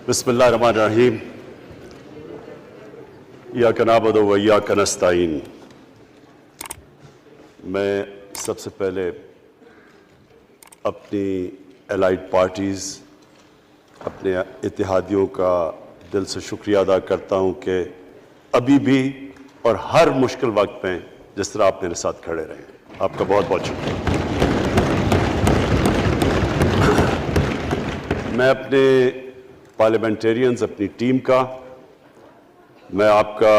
بسم اللہ الرحمن الرحیم ایاک نعبد و ایاک نستعین۔ میں سب سے پہلے اپنی الائڈ پارٹیز، اپنے اتحادیوں کا دل سے شکریہ ادا کرتا ہوں کہ ابھی بھی اور ہر مشکل وقت میں جس طرح آپ میرے ساتھ کھڑے رہے ہیں، آپ کا بہت بہت شکریہ۔ میں اپنے پارلیمنٹیرینز، اپنی ٹیم کا، میں آپ کا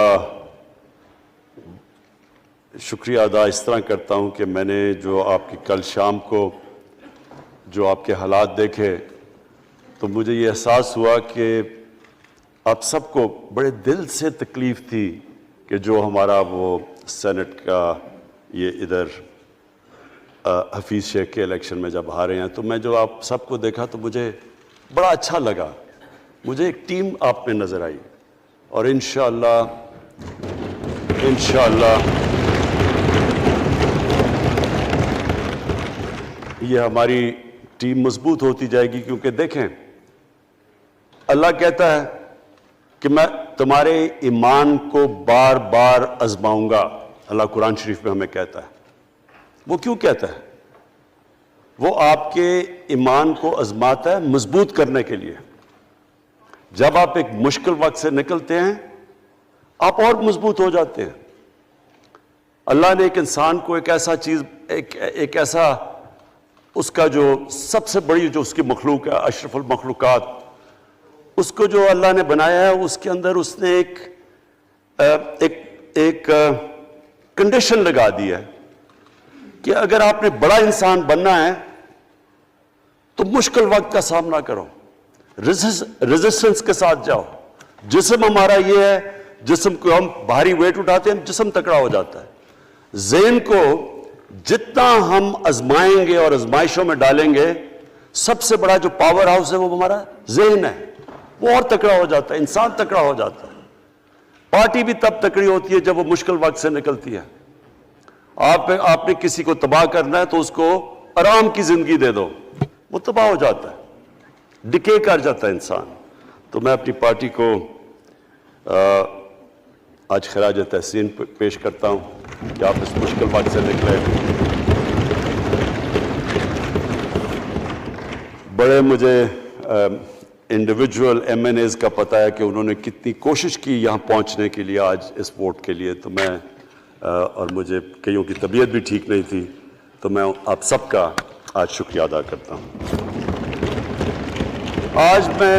شکریہ ادا اس طرح کرتا ہوں کہ میں نے جو آپ کی کل شام کو جو آپ کے حالات دیکھے تو مجھے یہ احساس ہوا کہ آپ سب کو بڑے دل سے تکلیف تھی کہ جو ہمارا وہ سینٹ کا یہ ادھر حفیظ شیخ کے الیکشن میں جب ہارے ہیں، تو میں جو آپ سب کو دیکھا تو مجھے بڑا اچھا لگا۔ مجھے ایک ٹیم آپ میں نظر آئی، اور انشاءاللہ یہ ہماری ٹیم مضبوط ہوتی جائے گی، کیونکہ دیکھیں اللہ کہتا ہے کہ میں تمہارے ایمان کو بار بار آزماؤں گا۔ اللہ قرآن شریف میں ہمیں کہتا ہے۔ وہ کیوں کہتا ہے؟ وہ آپ کے ایمان کو آزماتا ہے مضبوط کرنے کے لیے۔ جب آپ ایک مشکل وقت سے نکلتے ہیں آپ اور مضبوط ہو جاتے ہیں۔ اللہ نے ایک انسان کو ایک ایسا چیز، ایک ایسا اس کا جو سب سے بڑی جو اس کی مخلوق ہے، اشرف المخلوقات، اس کو جو اللہ نے بنایا ہے، اس کے اندر اس نے ایک کنڈیشن لگا دی ہے کہ اگر آپ نے بڑا انسان بننا ہے تو مشکل وقت کا سامنا کرو، ریزسٹنس کے ساتھ جاؤ۔ جسم ہمارا یہ ہے، جسم کو ہم بھاری ویٹ اٹھاتے ہیں، جسم تکڑا ہو جاتا ہے۔ ذہن کو جتنا ہم آزمائیں گے اور آزمائشوں میں ڈالیں گے، سب سے بڑا جو پاور ہاؤس ہے وہ ہمارا ذہن ہے، وہ اور تکڑا ہو جاتا ہے، انسان تکڑا ہو جاتا ہے۔ پارٹی بھی تب تکڑی ہوتی ہے جب وہ مشکل وقت سے نکلتی ہے۔ آپ نے کسی کو تباہ کرنا ہے تو اس کو آرام کی زندگی دے دو، وہ تباہ ہو جاتا ہے، ڈکے کر جاتا ہے انسان۔ تو میں اپنی پارٹی کو آج خراج تحسین پیش کرتا ہوں کہ آپ اس مشکل وقت سے نکلے۔ بڑے مجھے انڈیویجول ایم این ایز کا پتہ ہے کہ انہوں نے کتنی کوشش کی یہاں پہنچنے کے لیے، آج اس ووٹ کے لیے۔ تو میں اور مجھے کئیوں کی طبیعت بھی ٹھیک نہیں تھی، تو میں آپ سب کا آج شکریہ ادا کرتا ہوں۔ آج میں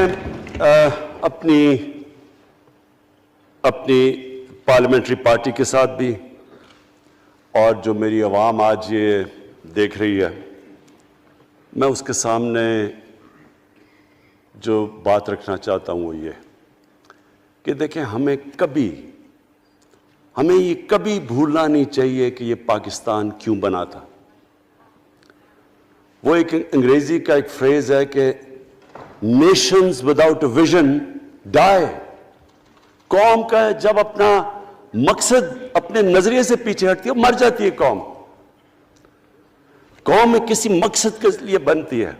اپنی پارلیمنٹری پارٹی کے ساتھ بھی، اور جو میری عوام آج یہ دیکھ رہی ہے، میں اس کے سامنے جو بات رکھنا چاہتا ہوں وہ یہ کہ دیکھیں ہمیں یہ کبھی بھولنا نہیں چاہیے کہ یہ پاکستان کیوں بنا تھا۔ وہ ایک انگریزی کا ایک فریز ہے کہ نیشنز وداؤٹ اے ویژن ڈائی۔ قوم کا جب اپنا مقصد اپنے نظریے سے پیچھے ہٹتی ہے مر جاتی ہے قوم۔ قوم کسی مقصد کے لیے بنتی ہے۔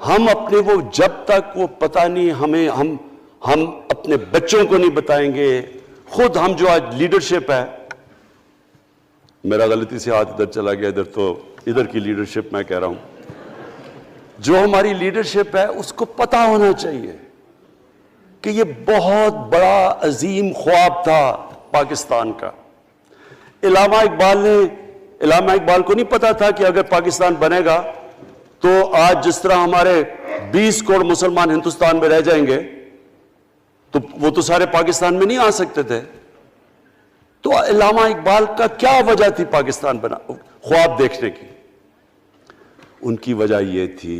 ہم اپنے وہ جب تک وہ پتہ نہیں ہم اپنے بچوں کو نہیں بتائیں گے، خود ہم جو آج لیڈرشپ ہے، میرا غلطی سے ہاتھ ادھر چلا گیا، ادھر کی لیڈرشپ میں کہہ رہا ہوں، جو ہماری لیڈرشپ ہے اس کو پتہ ہونا چاہیے کہ یہ بہت بڑا عظیم خواب تھا پاکستان کا۔ علامہ اقبال کو نہیں پتا تھا کہ اگر پاکستان بنے گا تو آج جس طرح ہمارے 20 کروڑ مسلمان ہندوستان میں رہ جائیں گے، تو وہ تو سارے پاکستان میں نہیں آ سکتے تھے۔ تو علامہ اقبال کا کیا وجہ تھی پاکستان خواب دیکھنے کی؟ ان کی وجہ یہ تھی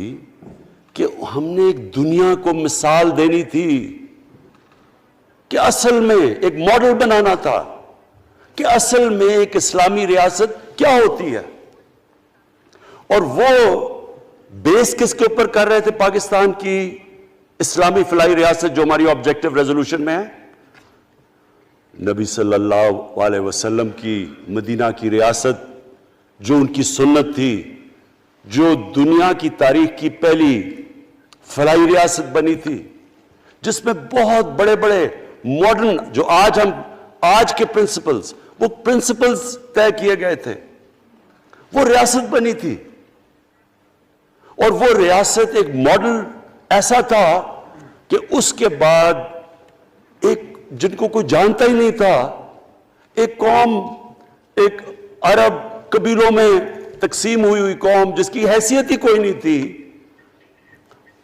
کہ ہم نے ایک دنیا کو مثال دینی تھی، کہ اصل میں ایک ماڈل بنانا تھا کہ اصل میں ایک اسلامی ریاست کیا ہوتی ہے۔ اور وہ بیس کس کے اوپر کر رہے تھے پاکستان کی اسلامی فلاحی ریاست جو ہماری آبجیکٹو ریزولوشن میں ہے؟ نبی صلی اللہ علیہ وسلم کی مدینہ کی ریاست، جو ان کی سنت تھی، جو دنیا کی تاریخ کی پہلی فلاحی ریاست بنی تھی، جس میں بہت بڑے بڑے ماڈرن جو آج کے پرنسپلز، وہ پرنسپلز طے کیے گئے تھے. وہ ریاست بنی تھی، اور وہ ریاست ایک ماڈل ایسا تھا کہ اس کے بعد ایک جن کو کوئی جانتا ہی نہیں تھا، ایک قوم، ایک عرب قبیلوں میں تقسیم ہوئی قوم جس کی حیثیت ہی کوئی نہیں تھی،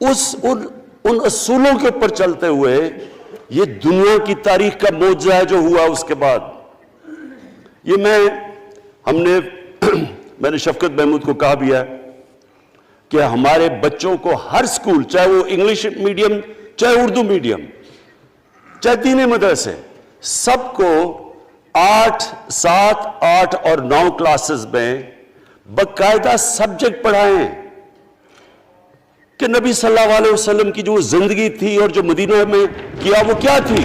ان اصولوں کے اوپر چلتے ہوئے یہ دنیا کی تاریخ کا معجزہ ہے جو ہوا اس کے بعد. یہ میں نے شفقت محمود کو کہا بھی ہے کہ ہمارے بچوں کو ہر سکول، چاہے وہ انگلش میڈیم، چاہے اردو میڈیم، چاہے دینی مدرسے، سب کو 8، 7، 8 اور 9 کلاسز میں باقاعدہ سبجیکٹ پڑھائیں کہ نبی صلی اللہ علیہ وسلم کی جو زندگی تھی اور جو مدینہ میں کیا وہ کیا تھی.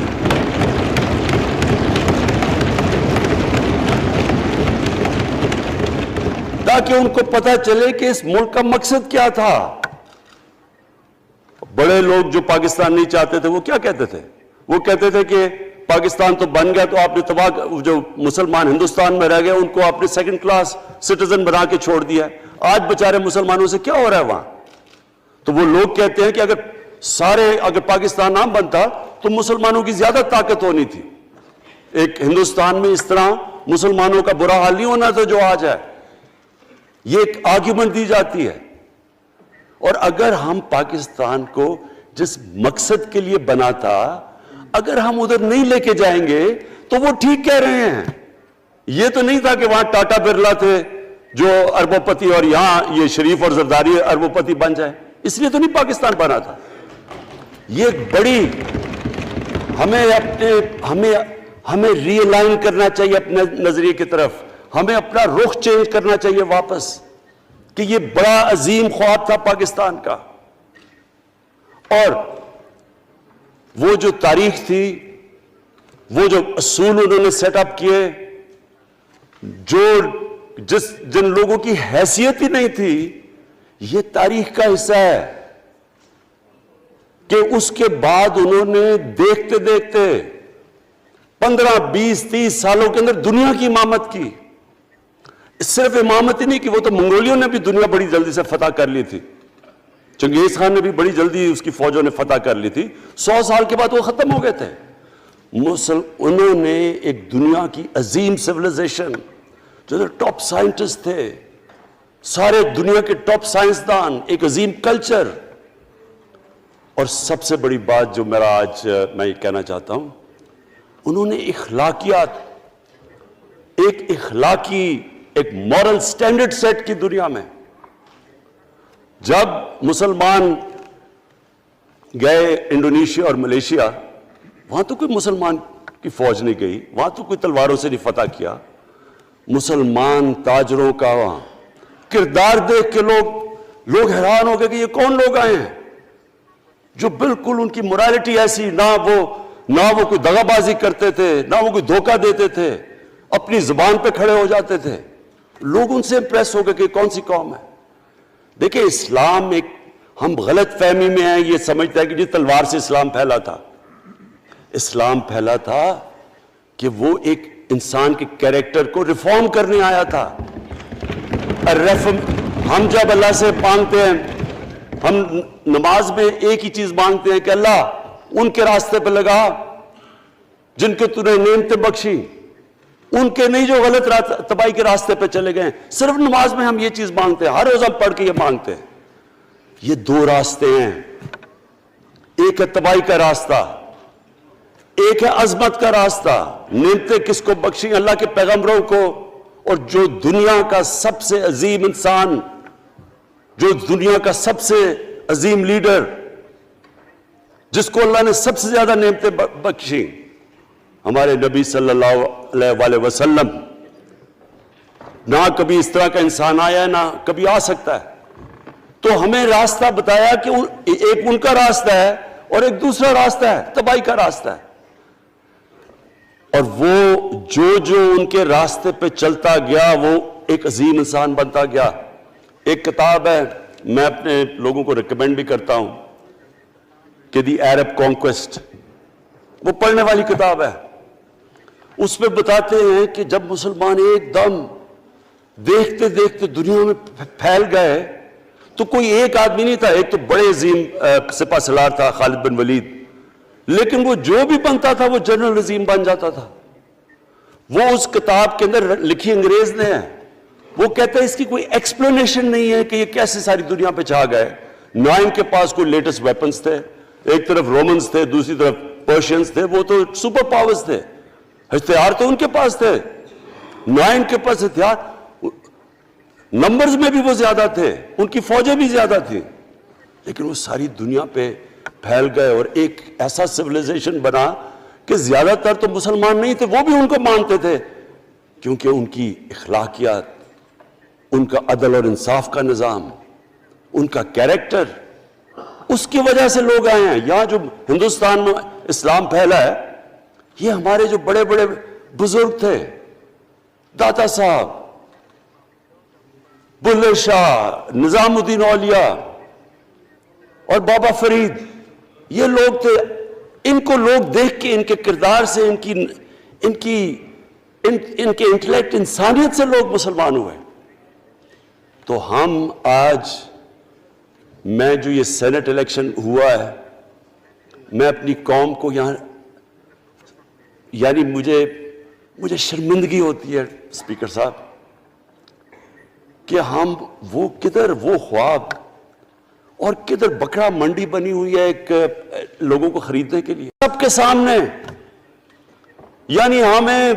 تاکہ ان کو پتہ چلے کہ اس ملک کا مقصد کیا تھا. بڑے لوگ جو پاکستان نہیں چاہتے تھے وہ کیا کہتے تھے؟ وہ کہتے تھے کہ پاکستان تو بن گیا تو آپ نے جو مسلمان ہندوستان میں رہ گئے ان کو آپ نے سیکنڈ کلاس سٹیزن بنا کے چھوڑ دیا. آج بیچارے مسلمانوں سے کیا ہو رہا ہے وہاں؟ تو وہ لوگ کہتے ہیں کہ اگر پاکستان نہ بنتا تو مسلمانوں کی زیادہ طاقت ہونی تھی. ایک ہندوستان میں اس طرح مسلمانوں کا برا حال نہیں ہونا تھا جو آج ہے. یہ ایک آرگیومنٹ دی جاتی ہے. اور اگر ہم پاکستان کو جس مقصد کے لیے بنا تھا اگر ہم ادھر نہیں لے کے جائیں گے تو وہ ٹھیک کہہ رہے ہیں. یہ تو نہیں تھا کہ وہاں ٹاٹا برلا تھے جو اربوں پتی اور یہاں یہ شریف اور زرداری اربوں پتی بن جائیں. اس لیے تو نہیں پاکستان بنا تھا. یہ بڑی ہمیں ری الائن کرنا چاہیے اپنے نظریے کی طرف. ہمیں اپنا رخ چینج کرنا چاہیے واپس کہ یہ بڑا عظیم خواب تھا پاکستان کا. اور وہ جو تاریخ تھی، وہ جو اصول انہوں نے سیٹ اپ کیے، جن لوگوں کی حیثیت ہی نہیں تھی، یہ تاریخ کا حصہ ہے کہ اس کے بعد انہوں نے دیکھتے دیکھتے 15، 20، 30 سالوں کے اندر دنیا کی امامت کی. صرف امامت ہی نہیں کہ وہ تو منگولیوں نے بھی دنیا بڑی جلدی سے فتح کر لی تھی. چنگیز خان نے بھی بڑی جلدی اس کی فوجوں نے فتح کر لی تھی. 100 سال کے بعد وہ ختم ہو گئے تھے. انہوں نے ایک دنیا کی عظیم سیویلائزیشن، جو ٹاپ سائنٹسٹ تھے، سارے دنیا کے ٹاپ سائنسدان، ایک عظیم کلچر. اور سب سے بڑی بات جو آج میں یہ کہنا چاہتا ہوں، انہوں نے اخلاقیات، ایک مورل سٹینڈرڈ سیٹ کی دنیا میں. جب مسلمان گئے انڈونیشیا اور ملیشیا، وہاں تو کوئی مسلمان کی فوج نہیں گئی، وہاں تو کوئی تلواروں سے نہیں فتح کیا. مسلمان تاجروں کا وہاں کردار دیکھ کے لوگ حیران ہو گئے کہ یہ کون لوگ آئے ہیں جو بالکل ان کی مورالٹی ایسی، نہ وہ کوئی دغا بازی کرتے تھے، نہ وہ کوئی دھوکہ دیتے تھے، اپنی زبان پہ کھڑے ہو جاتے تھے. لوگ ان سے امپریس ہو گئے کہ کون سی قوم ہے. دیکھیں اسلام ہم غلط فہمی میں ہیں، یہ سمجھتا ہے کہ جی تلوار سے اسلام پھیلا تھا. اسلام پھیلا تھا کہ وہ ایک انسان کے کیریکٹر کو ریفارم کرنے آیا تھا. ہم جب اللہ سے مانگتے ہیں، ہم نماز میں ایک ہی چیز مانگتے ہیں کہ اللہ ان کے راستے پہ لگا جن کے تو نے نعمتیں بخشی، ان کے نہیں جو غلط تباہی کے راستے پہ چلے گئے. صرف نماز میں ہم یہ چیز مانگتے ہیں، ہر روز ہم پڑھ کے یہ مانگتے ہیں. یہ 2 راستے ہیں، ایک ہے تباہی کا راستہ، ایک ہے عظمت کا راستہ. نعمتیں کس کو بخشی؟ اللہ کے پیغمبروں کو. اور جو دنیا کا سب سے عظیم انسان، جو دنیا کا سب سے عظیم لیڈر، جس کو اللہ نے سب سے زیادہ نعمتیں بخشی، ہمارے نبی صلی اللہ علیہ وسلم. نہ کبھی اس طرح کا انسان آیا، نہ کبھی آ سکتا ہے. تو ہمیں راستہ بتایا کہ ایک ان کا راستہ ہے اور ایک دوسرا راستہ ہے، تباہی کا راستہ ہے. اور وہ جو ان کے راستے پہ چلتا گیا وہ ایک عظیم انسان بنتا گیا. ایک کتاب ہے، میں اپنے لوگوں کو ریکمینڈ بھی کرتا ہوں، کہ دی عرب کانکویسٹ، وہ پڑھنے والی کتاب ہے. اس میں بتاتے ہیں کہ جب مسلمان ایک دم دیکھتے دیکھتے دنیا میں پھیل گئے تو کوئی ایک آدمی نہیں تھا. ایک تو بڑے عظیم سپہ سالار تھا خالد بن ولید، لیکن وہ جو بھی بنتا تھا وہ جنرل عظیم بن جاتا تھا. وہ اس کتاب کے اندر لکھی انگریز نے ہے. وہ کہتا ہے اس کی کوئی ایکسپلینیشن نہیں ہے کہ یہ کیسے ساری دنیا پہ چھا گئے. نہ ان کے پاس کوئی لیٹسٹ ویپنز تھے، ایک طرف رومنز تھے، دوسری طرف پرشینز تھے، وہ تو سپر پاورز تھے، ہتھیار تو ان کے پاس تھے. نہ ان کے پاس ہتھیار، نمبرز میں بھی وہ زیادہ تھے، ان کی فوجیں بھی زیادہ تھیں، لیکن وہ ساری دنیا پہ پھیل گئے اور ایک ایسا سویلائزیشن بنا کہ زیادہ تر تو مسلمان نہیں تھے، وہ بھی ان کو مانتے تھے، کیونکہ ان کی اخلاقیات، ان کا عدل اور انصاف کا نظام، ان کا کیریکٹر، اس کی وجہ سے لوگ آئے ہیں. یہاں جو ہندوستان میں اسلام پھیلا ہے، یہ ہمارے جو بڑے بڑے بزرگ تھے، داتا صاحب، بلے شاہ، نظام الدین اولیاء اور بابا فرید، یہ لوگ تھے. ان کو لوگ دیکھ کے، ان کے کردار سے، ان کے انٹلیکٹ، انسانیت سے لوگ مسلمان ہوئے. تو ہم آج، میں جو یہ سینٹ الیکشن ہوا ہے، میں اپنی قوم کو یہاں، یعنی مجھے شرمندگی ہوتی ہے اسپیکر صاحب کہ ہم وہ خواب اور کدھر بکرا منڈی بنی ہوئی ہے ایک لوگوں کو خریدنے کے لیے سب کے سامنے. یعنی ہمیں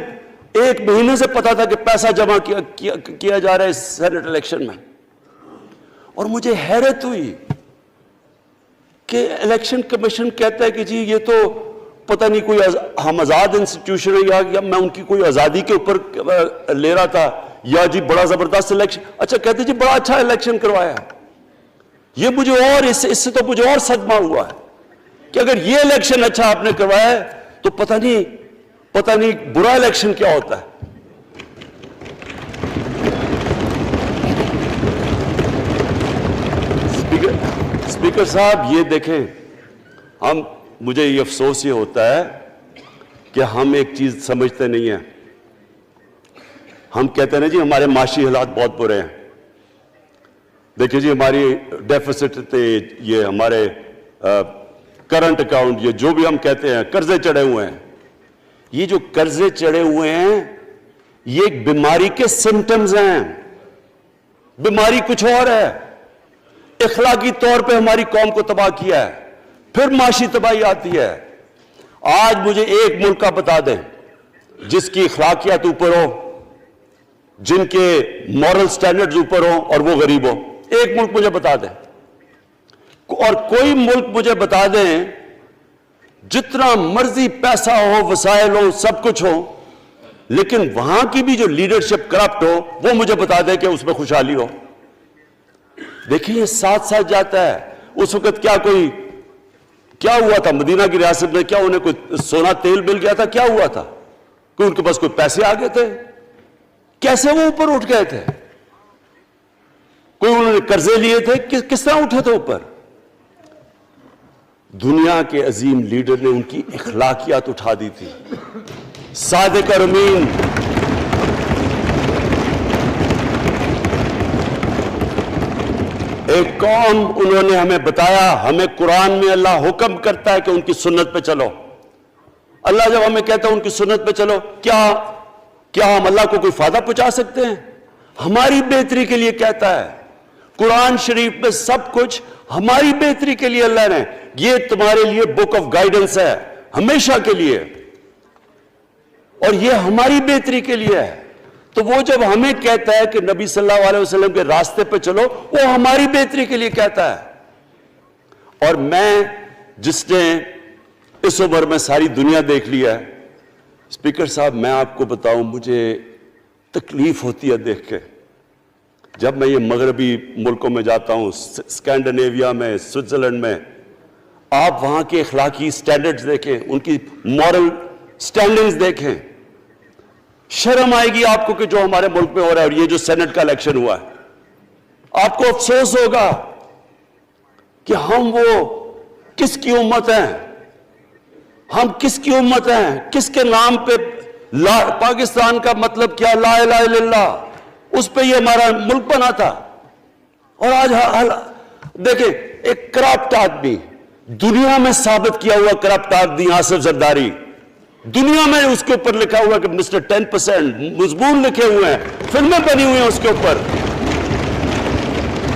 ایک مہینے سے پتا تھا کہ پیسہ جمع کیا جا رہا ہے اس سینٹ الیکشن میں، اور مجھے حیرت ہوئی کہ الیکشن کمیشن کہتا ہے کہ جی یہ تو پتہ نہیں کوئی ہم آزاد انسٹیٹیوشن ہے یا میں ان کی کوئی آزادی کے اوپر لے رہا تھا، یا جی بڑا زبردست الیکشن. اچھا کہتے جی بڑا اچھا الیکشن کروایا. یہ مجھے اور اس سے تو مجھے اور صدمہ ہوا ہے کہ اگر یہ الیکشن اچھا آپ نے کروایا ہے تو پتہ نہیں برا الیکشن کیا ہوتا ہے. اسپیکر صاحب یہ دیکھیں، مجھے یہ افسوس یہ ہوتا ہے کہ ہم ایک چیز سمجھتے نہیں ہیں. ہم کہتے ہیں نا جی ہمارے معاشی حالات بہت برے ہیں. دیکھیں جی ہماری ڈیفیسٹ تھے، یہ ہمارے کرنٹ اکاؤنٹ، یہ جو بھی ہم کہتے ہیں قرضے چڑھے ہوئے ہیں. یہ جو قرضے چڑھے ہوئے ہیں یہ ایک بیماری کے سمٹمز ہیں. بیماری کچھ اور ہے. اخلاقی طور پہ ہماری قوم کو تباہ کیا ہے، پھر معاشی تباہی آتی ہے. آج مجھے ایک ملک کا بتا دیں جس کی اخلاقیات اوپر ہو، جن کے مورل سٹینڈرڈز اوپر ہوں اور وہ غریب ہو. ایک ملک مجھے بتا دیں، اور کوئی ملک مجھے بتا دیں جتنا مرضی پیسہ ہو، وسائل ہو، سب کچھ ہو، لیکن وہاں کی بھی جو لیڈرشپ کرپٹ ہو، وہ مجھے بتا دیں کہ اس میں خوشحالی ہو. دیکھیں یہ ساتھ ساتھ جاتا ہے. اس وقت کیا ہوا تھا مدینہ کی ریاست میں؟ کیا انہیں کوئی سونا تیل مل گیا تھا؟ کیا ہوا تھا؟ کوئی ان کے پاس کوئی پیسے آ گئے تھے؟ کیسے وہ اوپر اٹھ گئے تھے؟ کوئی انہوں نے قرضے لیے تھے؟ کس طرح اٹھے تھے اوپر؟ دنیا کے عظیم لیڈر نے ان کی اخلاقیات اٹھا دی تھی. صادق اور امین، ایک قوم، انہوں نے ہمیں بتایا. ہمیں قرآن میں اللہ حکم کرتا ہے کہ ان کی سنت پہ چلو. اللہ جب ہمیں کہتا ہے ان کی سنت پہ چلو، کیا ہم اللہ کو کوئی فائدہ پہنچا سکتے ہیں؟ ہماری بہتری کے لیے کہتا ہے. قرآن شریف میں سب کچھ ہماری بہتری کے لیے اللہ نے، یہ تمہارے لیے بک آف گائیڈنس ہے ہمیشہ کے لیے، اور یہ ہماری بہتری کے لیے ہے. تو وہ جب ہمیں کہتا ہے کہ نبی صلی اللہ علیہ وسلم کے راستے پہ چلو، وہ ہماری بہتری کے لیے کہتا ہے. اور میں جس نے اس عمر میں ساری دنیا دیکھ لیا ہے، اسپیکر صاحب میں آپ کو بتاؤں، مجھے تکلیف ہوتی ہے دیکھ کے. جب میں یہ مغربی ملکوں میں جاتا ہوں، اسکینڈینیویا میں، سوئٹزرلینڈ میں، آپ وہاں کے اخلاقی سٹینڈرڈز دیکھیں، ان کی مورل سٹینڈنگز دیکھیں، شرم آئے گی آپ کو کہ جو ہمارے ملک میں ہو رہا ہے. اور یہ جو سینٹ کا الیکشن ہوا ہے، آپ کو افسوس ہوگا کہ ہم وہ کس کی امت ہیں ہم؟ کس کی امت ہیں؟ کس کے نام پہ پاکستان کا مطلب کیا؟ لا الہ الا اللہ، اس پہ یہ ہمارا ملک بنا تھا۔ اور آج دیکھیں، ایک کرپٹ آدمی، دنیا میں ثابت کیا ہوا کرپٹ آدمی آصف زرداری، دنیا میں اس کے اوپر لکھا ہوا کہ مسٹر 10%، مضمون لکھے ہوئے ہیں، فلمیں بنی ہوئی ہیں اس کے اوپر،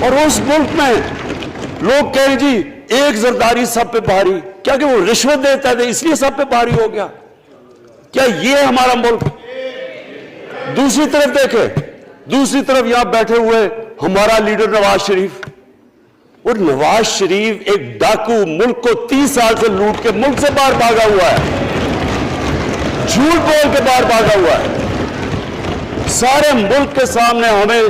اور اس ملک میں لوگ کہیں جی ایک زرداری سب پہ بھاری، کیا کہ وہ رشوت دیتا تھا اس لیے سب پہ بھاری ہو گیا؟ کیا یہ ہمارا ملک؟ دوسری طرف دیکھیں، دوسری طرف یہاں بیٹھے ہوئے ہمارا لیڈر نواز شریف، اور نواز شریف ایک ڈاکو، ملک کو 30 سال سے لوٹ کے ملک سے باہر بھاگا ہوا ہے، جھوٹ بول کے باہر بھاگا ہوا ہے، سارے ملک کے سامنے ہمیں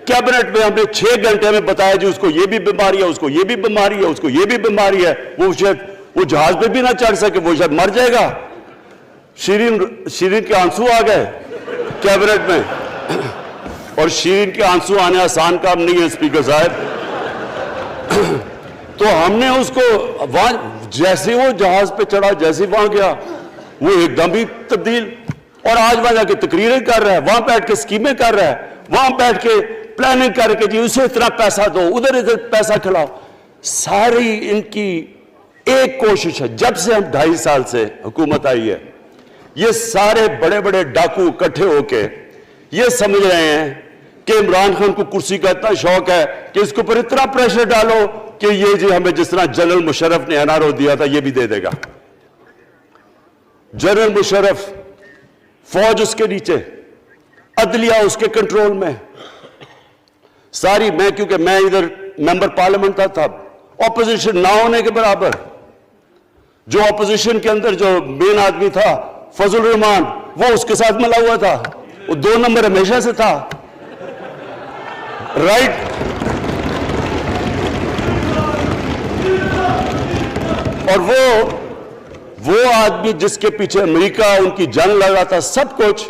کیبنٹ میں ہم نے 6 گھنٹے میں بتایا جی اس کو یہ بھی بیماری ہے، اس کو یہ بھی بیماری ہے، اس کو یہ بھی بیماری ہے، وہ شاید وہ جہاز پہ بھی نہ چڑھ سکے، وہ شاید مر جائے گا۔ شیرین کے آنسو آ گئے کیبنٹ میں، اور شیرین کے آنسو آنے آسان کام نہیں ہے اسپیکر صاحب۔ تو ہم نے اس کو وہاں جیسے وہ جہاز پہ چڑھا، جیسے وہاں گیا، وہ ایک دم ہی تبدیل، اور آج وہاں جا کے تقریریں کر رہا ہے، وہاں بیٹھ کے سکیمیں کر رہا ہے، وہاں بیٹھ کے پلاننگ کر کے جی اسے اتنا پیسہ دو، ادھر ادھر پیسہ کھلاؤ۔ ساری ان کی ایک کوشش ہے، جب سے ہم 2.5 سال سے حکومت آئی ہے، یہ سارے بڑے بڑے ڈاکو اکٹھے ہو کے یہ سمجھ رہے ہیں کہ عمران خان کو کرسی کا اتنا شوق ہے کہ اس کے اوپر اتنا پریشر ڈالو کہ یہ جی ہمیں جس طرح جنرل مشرف نے NRO دیا تھا یہ بھی دے دے گا۔ جنرل مشرف، فوج اس کے نیچے، عدلیہ اس کے کنٹرول میں، ساری کیونکہ میں ادھر ممبر پارلیمنٹ تھا تب، اپوزیشن نہ ہونے کے برابر، جو اپوزیشن کے اندر جو مین آدمی تھا فضل الرحمان، وہ اس کے ساتھ ملا ہوا تھا، وہ 2 نمبر ہمیشہ سے تھا، رائٹ۔ اور وہ آدمی جس کے پیچھے امریکہ ان کی جنگ لگا تھا، سب کچھ،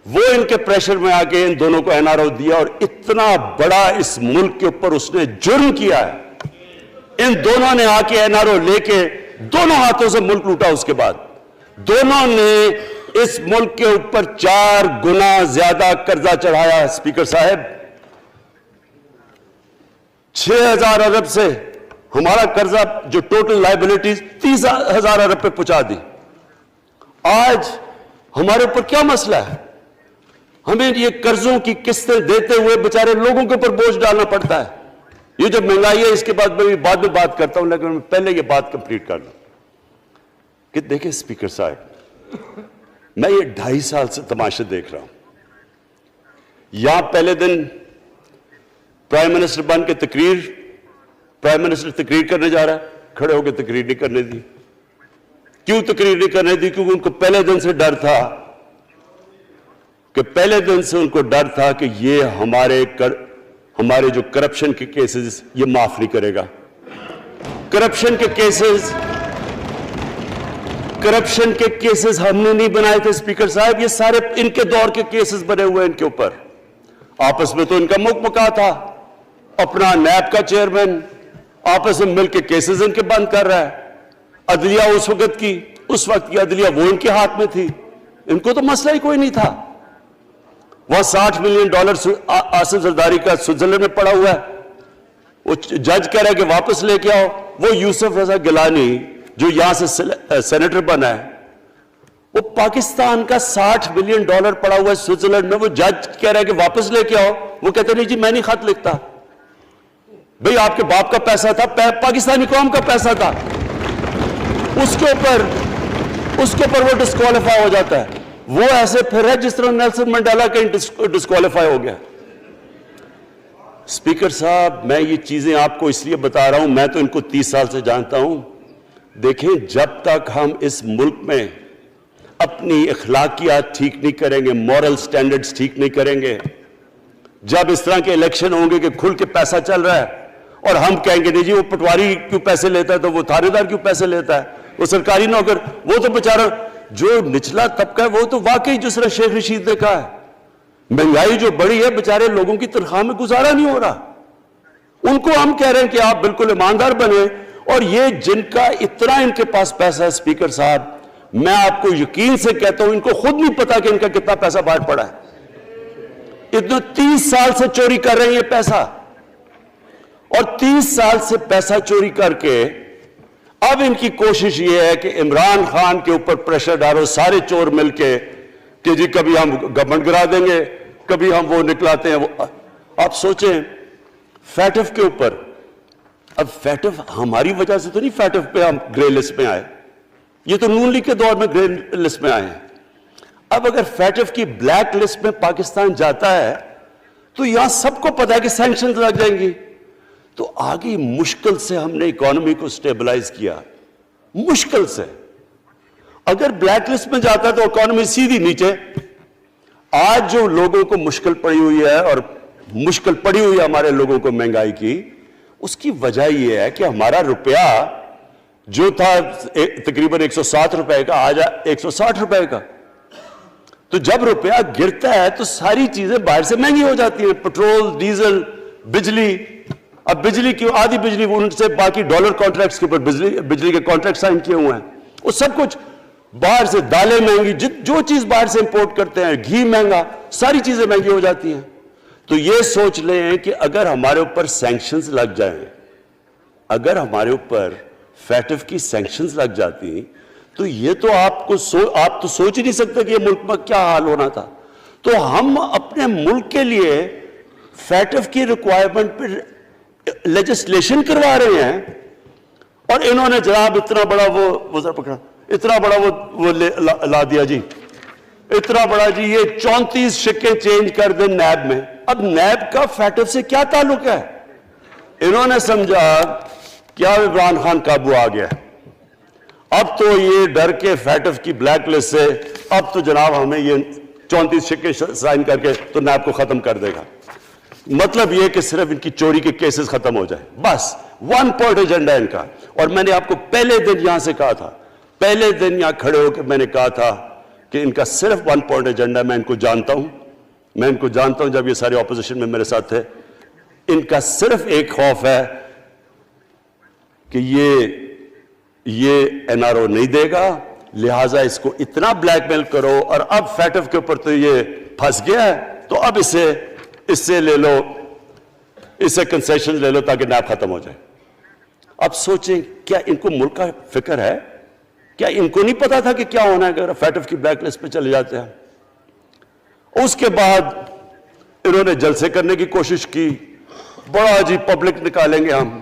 وہ ان کے پریشر میں آ کے ان دونوں کو NRO دیا، اور اتنا بڑا اس ملک کے اوپر اس نے جرم کیا ہے۔ ان دونوں نے آ کے NRO لے کے دونوں ہاتھوں سے ملک لوٹا، اس کے بعد دونوں نے اس ملک کے اوپر 4 گنا زیادہ قرضہ چڑھایا۔ اسپیکر صاحب، 6,000 ارب سے ہمارا قرضہ جو ٹوٹل لائبلٹیز 30,000 ارب پہ پہنچا دی۔ آج ہمارے اوپر کیا مسئلہ ہے؟ ہمیں یہ قرضوں کی قسطیں دیتے ہوئے بیچارے لوگوں کے اوپر بوجھ ڈالنا پڑتا ہے۔ یہ جو مہنگائی ہے اس کے بعد میں بعد میں بات کرتا ہوں، لیکن میں پہلے یہ بات کمپلیٹ کر لوں کہ دیکھیں اسپیکر صاحب، میں یہ 2.5 سال سے تماشے دیکھ رہا ہوں۔ یہاں پہلے دن پرائم منسٹر بن کے پرائم منسٹر تقریر کرنے جا رہا ہے، کھڑے ہو کے تقریر نہیں کرنے دی۔ کیوں تقریر نہیں کرنے دی؟ کیونکہ ان کو پہلے دن سے ڈر تھا کہ یہ ہمارے جو کرپشن کے کیسز یہ معاف نہیں کرے گا۔ کرپشن کے کیسز ہم نے نہیں بنائے تھے اسپیکر صاحب، یہ سارے ان کے دور کے کیسز بنے ہوئے ان کے اوپر۔ آپس میں تو ان کا مکمکا تھا، اپنا نیب کا چیئرمین آپس میں مل کے کیسز ان کے بند کر رہا ہے۔ عدلیہ اس وقت کی عدلیہ وہ ان کے ہاتھ میں تھی، ان کو تو مسئلہ ہی کوئی نہیں تھا۔ وہ $60 ملین آصف زرداری کا سوئٹزرلینڈ میں پڑا ہوا ہے، وہ جج کہہ رہا ہے کہ واپس لے کے آؤ۔ وہ یوسف رضا گیلانی جو یہاں سے سینیٹر بنا ہے، وہ پاکستان کا $60 ملین پڑا ہوا ہے سوئٹزرلینڈ میں، وہ جج کہہ رہا ہے کہ واپس لے کے آؤ، وہ کہتے نہیں جی میں نہیں خط لکھتا۔ بھئی آپ کے باپ کا پیسہ تھا، پاکستانی قوم کا پیسہ تھا، اس کے اوپر وہ ڈسکوالیفائی ہو جاتا ہے۔ وہ ایسے پھر ہے جس طرح نیلسن منڈیلا کا ڈسکوالیفائی ہو گیا۔ اسپیکر صاحب، میں یہ چیزیں آپ کو اس لیے بتا رہا ہوں، میں تو ان کو 30 سال سے جانتا ہوں۔ دیکھیں، جب تک ہم اس ملک میں اپنی اخلاقیات ٹھیک نہیں کریں گے، مورل سٹینڈرڈز ٹھیک نہیں کریں گے، جب اس طرح کے الیکشن ہوں گے کہ کھل کے پیسہ چل رہا ہے اور ہم کہیں گے نہیں جی وہ پٹواری کیوں پیسے لیتا ہے، تو وہ تھانے دار کیوں پیسے لیتا ہے، وہ سرکاری نوکر، وہ تو بیچارہ جو نچلا طبقہ ہے وہ تو واقعی جس طرح شیخ رشید نے کہا ہے، مہنگائی جو بڑی ہے بیچارے لوگوں کی تنخواہ میں گزارا نہیں ہو رہا۔ ان کو ہم کہہ رہے ہیں کہ آپ بالکل ایماندار بنے، اور یہ جن کا اتنا ان کے پاس پیسہ ہے اسپیکر صاحب، میں آپ کو یقین سے کہتا ہوں ان کو خود نہیں پتا کہ ان کا کتنا پیسہ باہر پڑا ہے۔ اتنا 30 سال سے چوری کر رہے ہیں یہ پیسہ، اور 30 سال سے پیسہ چوری کر کے اب ان کی کوشش یہ ہے کہ عمران خان کے اوپر پریشر ڈالو سارے چور مل کے کہ جی کبھی ہم گورنمنٹ گرا دیں گے، کبھی ہم وہ نکلاتے ہیں وہ۔ آپ سوچیں فیٹف کے اوپر، اب فیٹف ہماری وجہ سے تو نہیں فیٹف پہ ہم گرے لسٹ میں آئے، یہ تو نون لیگ کے دور میں گرے لسٹ میں آئے ہیں۔ اب اگر فیٹف کی بلیک لسٹ میں پاکستان جاتا ہے تو یہاں سب کو پتا ہے کہ سینکشنز لگ جائیں گی، تو آگے مشکل سے ہم نے اکانومی کو سٹیبلائز کیا، مشکل سے۔ اگر بلیک لسٹ میں جاتا ہے تو اکانومی سیدھی نیچے۔ آج جو لوگوں کو مشکل پڑی ہوئی ہے، اور مشکل پڑی ہوئی ہے ہمارے لوگوں کو مہنگائی کی، اس کی وجہ یہ ہے کہ ہمارا روپیہ جو تھا تقریباً 107 روپے کا، آج 160 روپے کا۔ تو جب روپیہ گرتا ہے تو ساری چیزیں باہر سے مہنگی ہو جاتی ہیں، پٹرول، ڈیزل، بجلی۔ اب بجلی کی آدھی بجلی ان سے باقی ڈالر کانٹریکٹس کے اوپر بجلی کے کانٹریکٹ سائن کیے ہوئے ہیں، وہ سب کچھ باہر سے، دالیں مہنگی، جو چیز باہر سے امپورٹ کرتے ہیں، گھی مہنگا، ساری چیزیں مہنگی ہو جاتی ہیں۔ تو یہ سوچ لیں کہ اگر ہمارے اوپر سینکشنز لگ جائیں، اگر ہمارے اوپر فیٹف کی سینکشنز لگ جاتی تو یہ تو آپ تو سوچ ہی نہیں سکتے کہ یہ ملک میں کیا حال ہونا تھا۔ تو ہم اپنے ملک کے لیے فیٹف کی ریکوائرمنٹ پر لیجسلیشن کروا رہے ہیں، اور انہوں نے جناب اتنا بڑا وہ ذرا پکڑا، اتنا بڑا وہ لا دیا جی، اتنا بڑا جی، یہ 34 شکیں چینج کر دیں نیب میں۔ اب نیب کا فیٹف سے کیا تعلق ہے؟ انہوں نے سمجھا کیا عمران خان قابو آ گیا، اب تو یہ ڈر کے فیٹف کی بلیک لسٹ سے اب تو جناب ہمیں یہ 34 شکیں سائن کر کے تو نیب کو ختم کر دے گا۔ مطلب یہ کہ صرف ان کی چوری کے کیسز ختم ہو جائیں، بس ون پوائنٹ ایجنڈا ان کا۔ اور میں نے آپ کو پہلے دن یہاں سے کہا تھا، پہلے دن یہاں کھڑے ہو کے میں نے کہا تھا کہ ان کا صرف ون پوائنٹ ایجنڈا، میں ان کو جانتا ہوں، میں ان کو جانتا ہوں، جب یہ سارے اپوزیشن میں میرے ساتھ تھے، ان کا صرف ایک خوف ہے کہ یہ این آر او نہیں دے گا، لہٰذا اس کو اتنا بلیک میل کرو، اور اب فیٹف کے اوپر تو یہ پھنس گیا ہے تو اب اس سے لے لو، اس سے کنسیشن لے لو تاکہ نیب ختم ہو جائے۔ اب سوچیں کیا ان کو ملک کا فکر ہے؟ کیا ان کو نہیں پتا تھا کہ کیا ہونا ہے اگر فیٹف کی بلیک لسٹ پہ چلے جاتے ہیں؟ اس کے بعد انہوں نے جلسے کرنے کی کوشش کی، بڑا جی پبلک نکالیں گے ہم،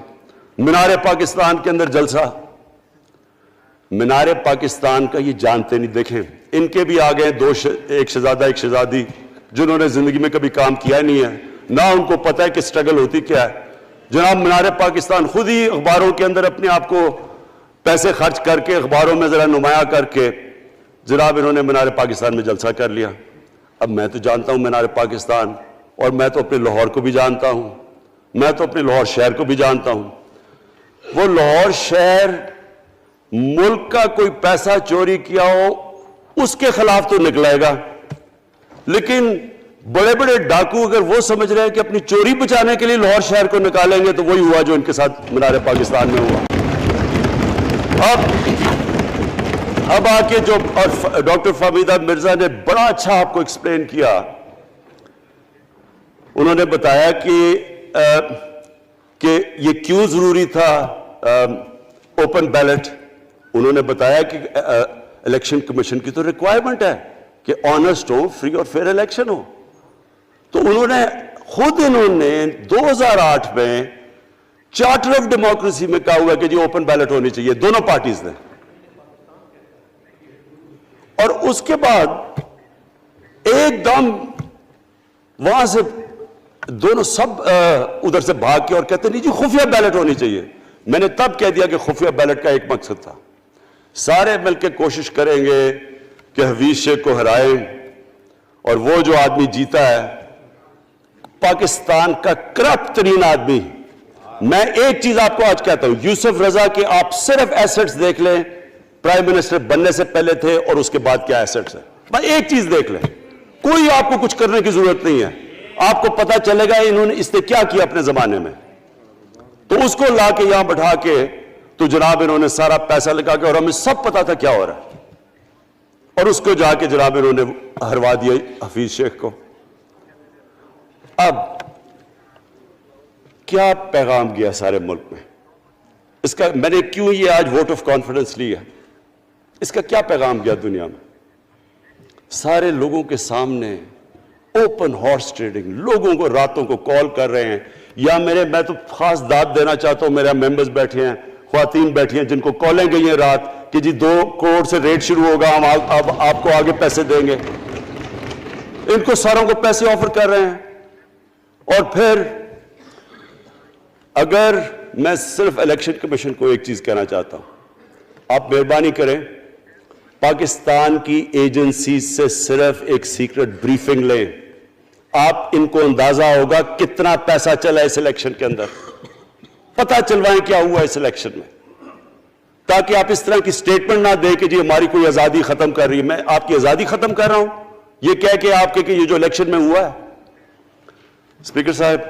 مینار پاکستان کے اندر جلسہ۔ مینار پاکستان کا یہ جانتے نہیں، دیکھیں ان کے بھی آگئے ایک شہزادہ ایک شہزادی جنہوں نے زندگی میں کبھی کام کیا نہیں ہے، نہ ان کو پتہ ہے کہ سٹرگل ہوتی کیا ہے۔ جناب مینار پاکستان خود ہی اخباروں کے اندر اپنے آپ کو پیسے خرچ کر کے اخباروں میں ذرا نمایاں کر کے جناب انہوں نے مینار پاکستان میں جلسہ کر لیا۔ اب میں تو جانتا ہوں مینار پاکستان، اور میں تو اپنے لاہور کو بھی جانتا ہوں، میں تو اپنے لاہور شہر کو بھی جانتا ہوں۔ وہ لاہور شہر ملک کا کوئی پیسہ چوری کیا ہو اس کے خلاف تو نکلائے گا، لیکن بڑے بڑے ڈاکو اگر وہ سمجھ رہے ہیں کہ اپنی چوری بچانے کے لیے لاہور شہر کو نکالیں گے تو وہی ہوا جو ان کے ساتھ مینار پاکستان میں ہوا۔ اب آ کے جو ڈاکٹر فہمیدہ مرزا نے بڑا اچھا آپ کو ایکسپلین کیا، انہوں نے بتایا کہ یہ کیوں ضروری تھا اوپن بیلٹ۔ انہوں نے بتایا کہ الیکشن کمیشن کی تو ریکوائرمنٹ ہے کہ آنسٹ ہو، فری اور فیئر الیکشن ہو۔ تو انہوں نے 2008 میں چارٹر آف ڈیموکریسی میں کہا ہوا کہ جی اوپن بیلٹ ہونی چاہیے، دونوں پارٹیز نے۔ اور اس کے بعد ایک دم وہاں سے دونوں سب ادھر سے بھاگ کے اور کہتے نہیں جی خفیہ بیلٹ ہونی چاہیے۔ میں نے تب کہہ دیا کہ خفیہ بیلٹ کا ایک مقصد تھا، سارے مل کے کوشش کریں گے کہ حفیظ شیخ کو ہرائیں، اور وہ جو آدمی جیتا ہے پاکستان کا کرپٹ ترین آدمی۔ میں ایک چیز آپ کو آج کہتا ہوں، یوسف رضا کے آپ صرف ایسٹس دیکھ لیں، پرائم منسٹر بننے سے پہلے تھے اور اس کے بعد کیا ایسٹس ہیں، بس ایک چیز دیکھ لیں، کوئی آپ کو کچھ کرنے کی ضرورت نہیں ہے، آپ کو پتا چلے گا انہوں نے اس نے کیا کیا اپنے زمانے میں۔ تو اس کو لا کے یہاں بٹھا کے تو جناب انہوں نے سارا پیسہ لگا کے, اور ہمیں سب پتا تھا کیا ہو رہا ہے, اور اس کو جا کے جناب انہوں نے ہروا دیا حفیظ شیخ کو. اب کیا پیغام گیا سارے ملک میں اس کا؟ میں نے کیوں یہ آج ووٹ آف کانفیڈنس لی ہے, اس کا کیا پیغام گیا دنیا میں؟ سارے لوگوں کے سامنے اوپن ہارس ٹریڈنگ, لوگوں کو راتوں کو کال کر رہے ہیں, یا میں تو خاص داد دینا چاہتا ہوں, میرے ممبرز بیٹھے ہیں, خواتین بیٹھی ہیں جن کو کالیں گئی ہیں رات کہ جی 2 کروڑ سے ریٹ شروع ہوگا, ہم آپ کو آگے پیسے دیں گے. ان کو ساروں کو پیسے آفر کر رہے ہیں. اور پھر اگر میں صرف الیکشن کمیشن کو ایک چیز کہنا چاہتا ہوں, آپ مہربانی کریں پاکستان کی ایجنسیز سے صرف ایک سیکرٹ بریفنگ لیں, آپ ان کو اندازہ ہوگا کتنا پیسہ چلا اس الیکشن کے اندر, پتہ چلوائیں کیا ہوا اس الیکشن میں, تاکہ آپ اس طرح کی سٹیٹمنٹ نہ دیں کہ جی ہماری کوئی آزادی ختم کر رہی ہے. میں آپ کی آزادی ختم کر رہا ہوں یہ کہہ کے آپ کہ یہ جو الیکشن میں ہوا ہے. اسپیکر صاحب,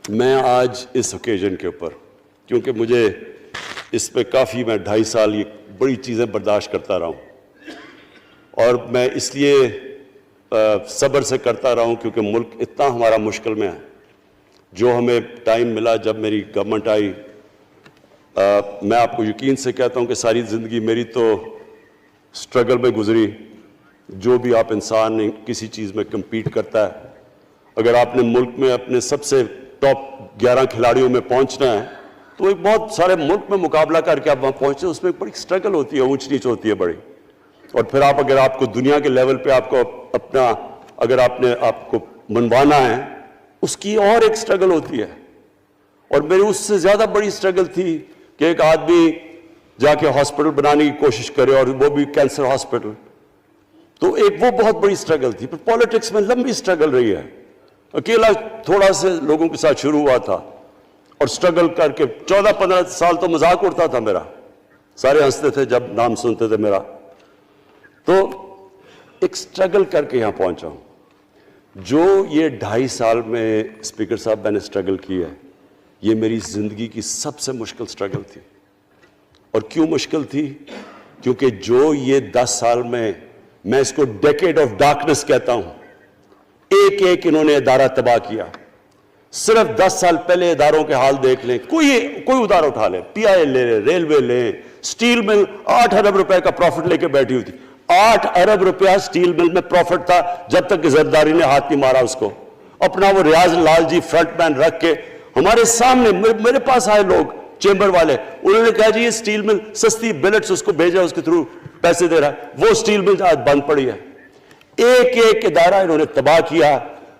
میں آج اس اوکیزن کے اوپر, کیونکہ مجھے اس پہ کافی, میں 2.5 سال یہ بڑی چیزیں برداشت کرتا رہا ہوں, اور میں اس لیے صبر سے کرتا رہا ہوں کیونکہ ملک اتنا ہمارا مشکل میں ہے. جو ہمیں ٹائم ملا جب میری گورنمنٹ آئی, میں آپ کو یقین سے کہتا ہوں کہ ساری زندگی میری تو سٹرگل میں گزری. جو بھی آپ انسان کسی چیز میں کمپیٹ کرتا ہے, اگر آپ نے ملک میں اپنے سب سے ٹاپ 11 کھلاڑیوں میں پہنچنا ہے تو ایک بہت سارے ملک میں مقابلہ کر کے آپ وہاں پہنچے, اس میں ایک بڑی سٹرگل ہوتی ہے, اونچ نیچ ہوتی ہے بڑی. اور پھر اگر آپ کو دنیا کے لیول پہ آپ کو اپنا, اگر آپ کو منوانا ہے, اس کی اور ایک سٹرگل ہوتی ہے. اور میری اس سے زیادہ بڑی سٹرگل تھی کہ ایک آدمی جا کے ہاسپٹل بنانے کی کوشش کرے, اور وہ بھی کینسر ہاسپٹل, تو ایک وہ بہت بڑی سٹرگل تھی. پھر پالیٹکس میں لمبی سٹرگل رہی ہے, اکیلا تھوڑا سے لوگوں کے ساتھ شروع ہوا تھا, اور سٹرگل کر کے 14-15 سال تو مذاق اڑتا تھا میرا, سارے ہنستے تھے جب نام سنتے تھے میرا. تو ایک سٹرگل کر کے یہاں پہنچا ہوں. جو یہ 2.5 سال میں اسپیکر صاحب میں نے سٹرگل کی ہے, یہ میری زندگی کی سب سے مشکل سٹرگل تھی. اور کیوں مشکل تھی؟ کیونکہ جو یہ 10 سال میں اس کو ڈیکیڈ آف ڈارکنس کہتا ہوں, ایک ایک انہوں نے ادارہ تباہ کیا. صرف 10 سال پہلے اداروں کے حال دیکھ لیں, کوئی ادارہ اٹھا لیں, پی آئی لے لیں, ریلوے لیں, سٹیل مل 8 ارب روپے کا پروفٹ لے کے بیٹھی ہوئی تھی. 8 ارب روپیہ سٹیل مل میں پروفٹ تھا جب تک کہ زرداری نے ہاتھ نہیں مارا اس کو. اپنا وہ ریاض لال جی فرنٹ مین رکھ کے ہمارے سامنے, میرے پاس آئے لوگ چیمبر والے, انہوں نے کہا جی یہ سٹیل مل سستی بلٹس اس کو بھیجا, اس کے تھرو پیسے دے رہا ہے. وہ سٹیل مل آج بند پڑی ہے. ایک ایک ادارہ انہوں نے تباہ کیا,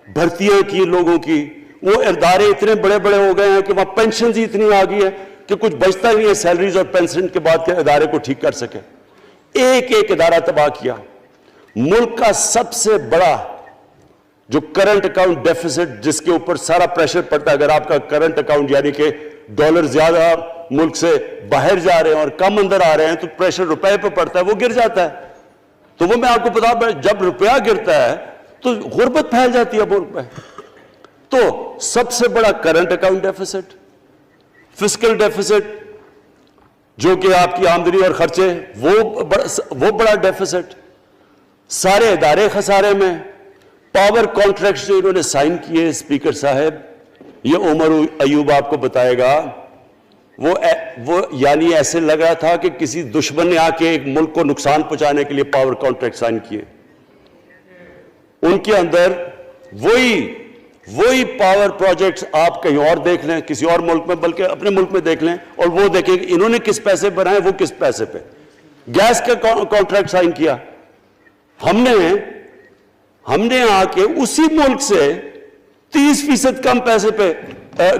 بھرتیاں کی لوگوں کی. وہ ادارے اتنے بڑے بڑے ہو گئے ہیں کہ وہاں پینشنز ہی اتنی آ گئی ہے کہ کچھ بچتا نہیں ہے سیلریز اور پینشن کے بعد کے ادارے کو ٹھیک کر سکے. ایک ایک ادارہ تباہ کیا. ملک کا سب سے بڑا جو کرنٹ اکاؤنٹ ڈیفیسٹ, جس کے اوپر سارا پریشر پڑتا ہے, اگر آپ کا کرنٹ اکاؤنٹ یعنی کہ ڈالر زیادہ ملک سے باہر جا رہے ہیں اور کم اندر آ رہے ہیں تو پریشر روپے پہ پڑتا ہے, وہ گر جاتا ہے. تو وہ میں آپ کو بتا, جب روپیہ گرتا ہے تو غربت پھیل جاتی ہے ملک میں. تو سب سے بڑا current account deficit, fiscal deficits جو کہ آپ کی آمدنی اور خرچے, وہ بڑا ڈیفیسٹ. سارے ادارے خسارے میں. پاور کانٹریکٹس جو انہوں نے سائن کیے اسپیکر صاحب, یہ عمر ایوب آپ کو بتائے گا, وہ یعنی ایسے لگ رہا تھا کہ کسی دشمن نے آ کے ایک ملک کو نقصان پہنچانے کے لیے پاور کانٹریکٹ سائن کیے. ان کے اندر وہی پاور پروجیکٹس آپ کہیں اور دیکھ لیں, کسی اور ملک میں, بلکہ اپنے ملک میں دیکھ لیں, اور وہ دیکھیں کہ انہوں نے کس پیسے بنائے, وہ کس پیسے پہ. گیس کا کانٹریکٹ سائن کیا ہم نے آ کے اسی ملک سے 30% کم پیسے پہ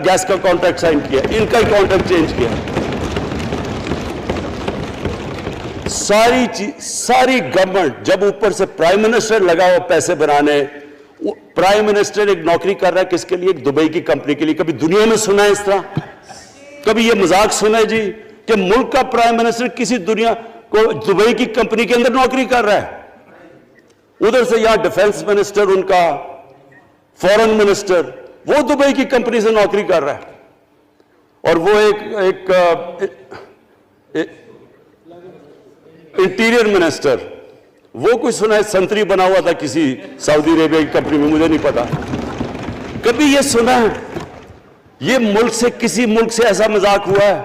گیس کا کانٹریکٹ سائن کیا, ان کا ہی کانٹریکٹ چینج کیا. ساری گورنمنٹ جب اوپر سے پرائم منسٹر لگا ہوا پیسے بنانے. پرائم منسٹر ایک نوکری کر رہا ہے کس کے لیے؟ ایک دبئی کی کمپنی کے لیے. کبھی دنیا میں سنا ہے اس طرح؟ کبھی یہ مذاق سنا ہے جی کہ ملک کا پرائم منسٹر کسی دنیا کو دبئی کی کمپنی کے اندر نوکری کر رہا ہے؟ ادھر سے یہاں ڈیفنس منسٹر, ان کا فورن منسٹر, وہ دبئی کی کمپنی سے نوکری کر رہا ہے. اور وہ ایک انٹیریئر منسٹر، وہ کوئی سنا ہے سنتری بنا ہوا تھا کسی سعودی عربیہ کی کمپنی میں، مجھے نہیں پتا، کبھی یہ سنا ہے یہ ملک سے کسی ملک سے ایسا مذاق ہوا ہے؟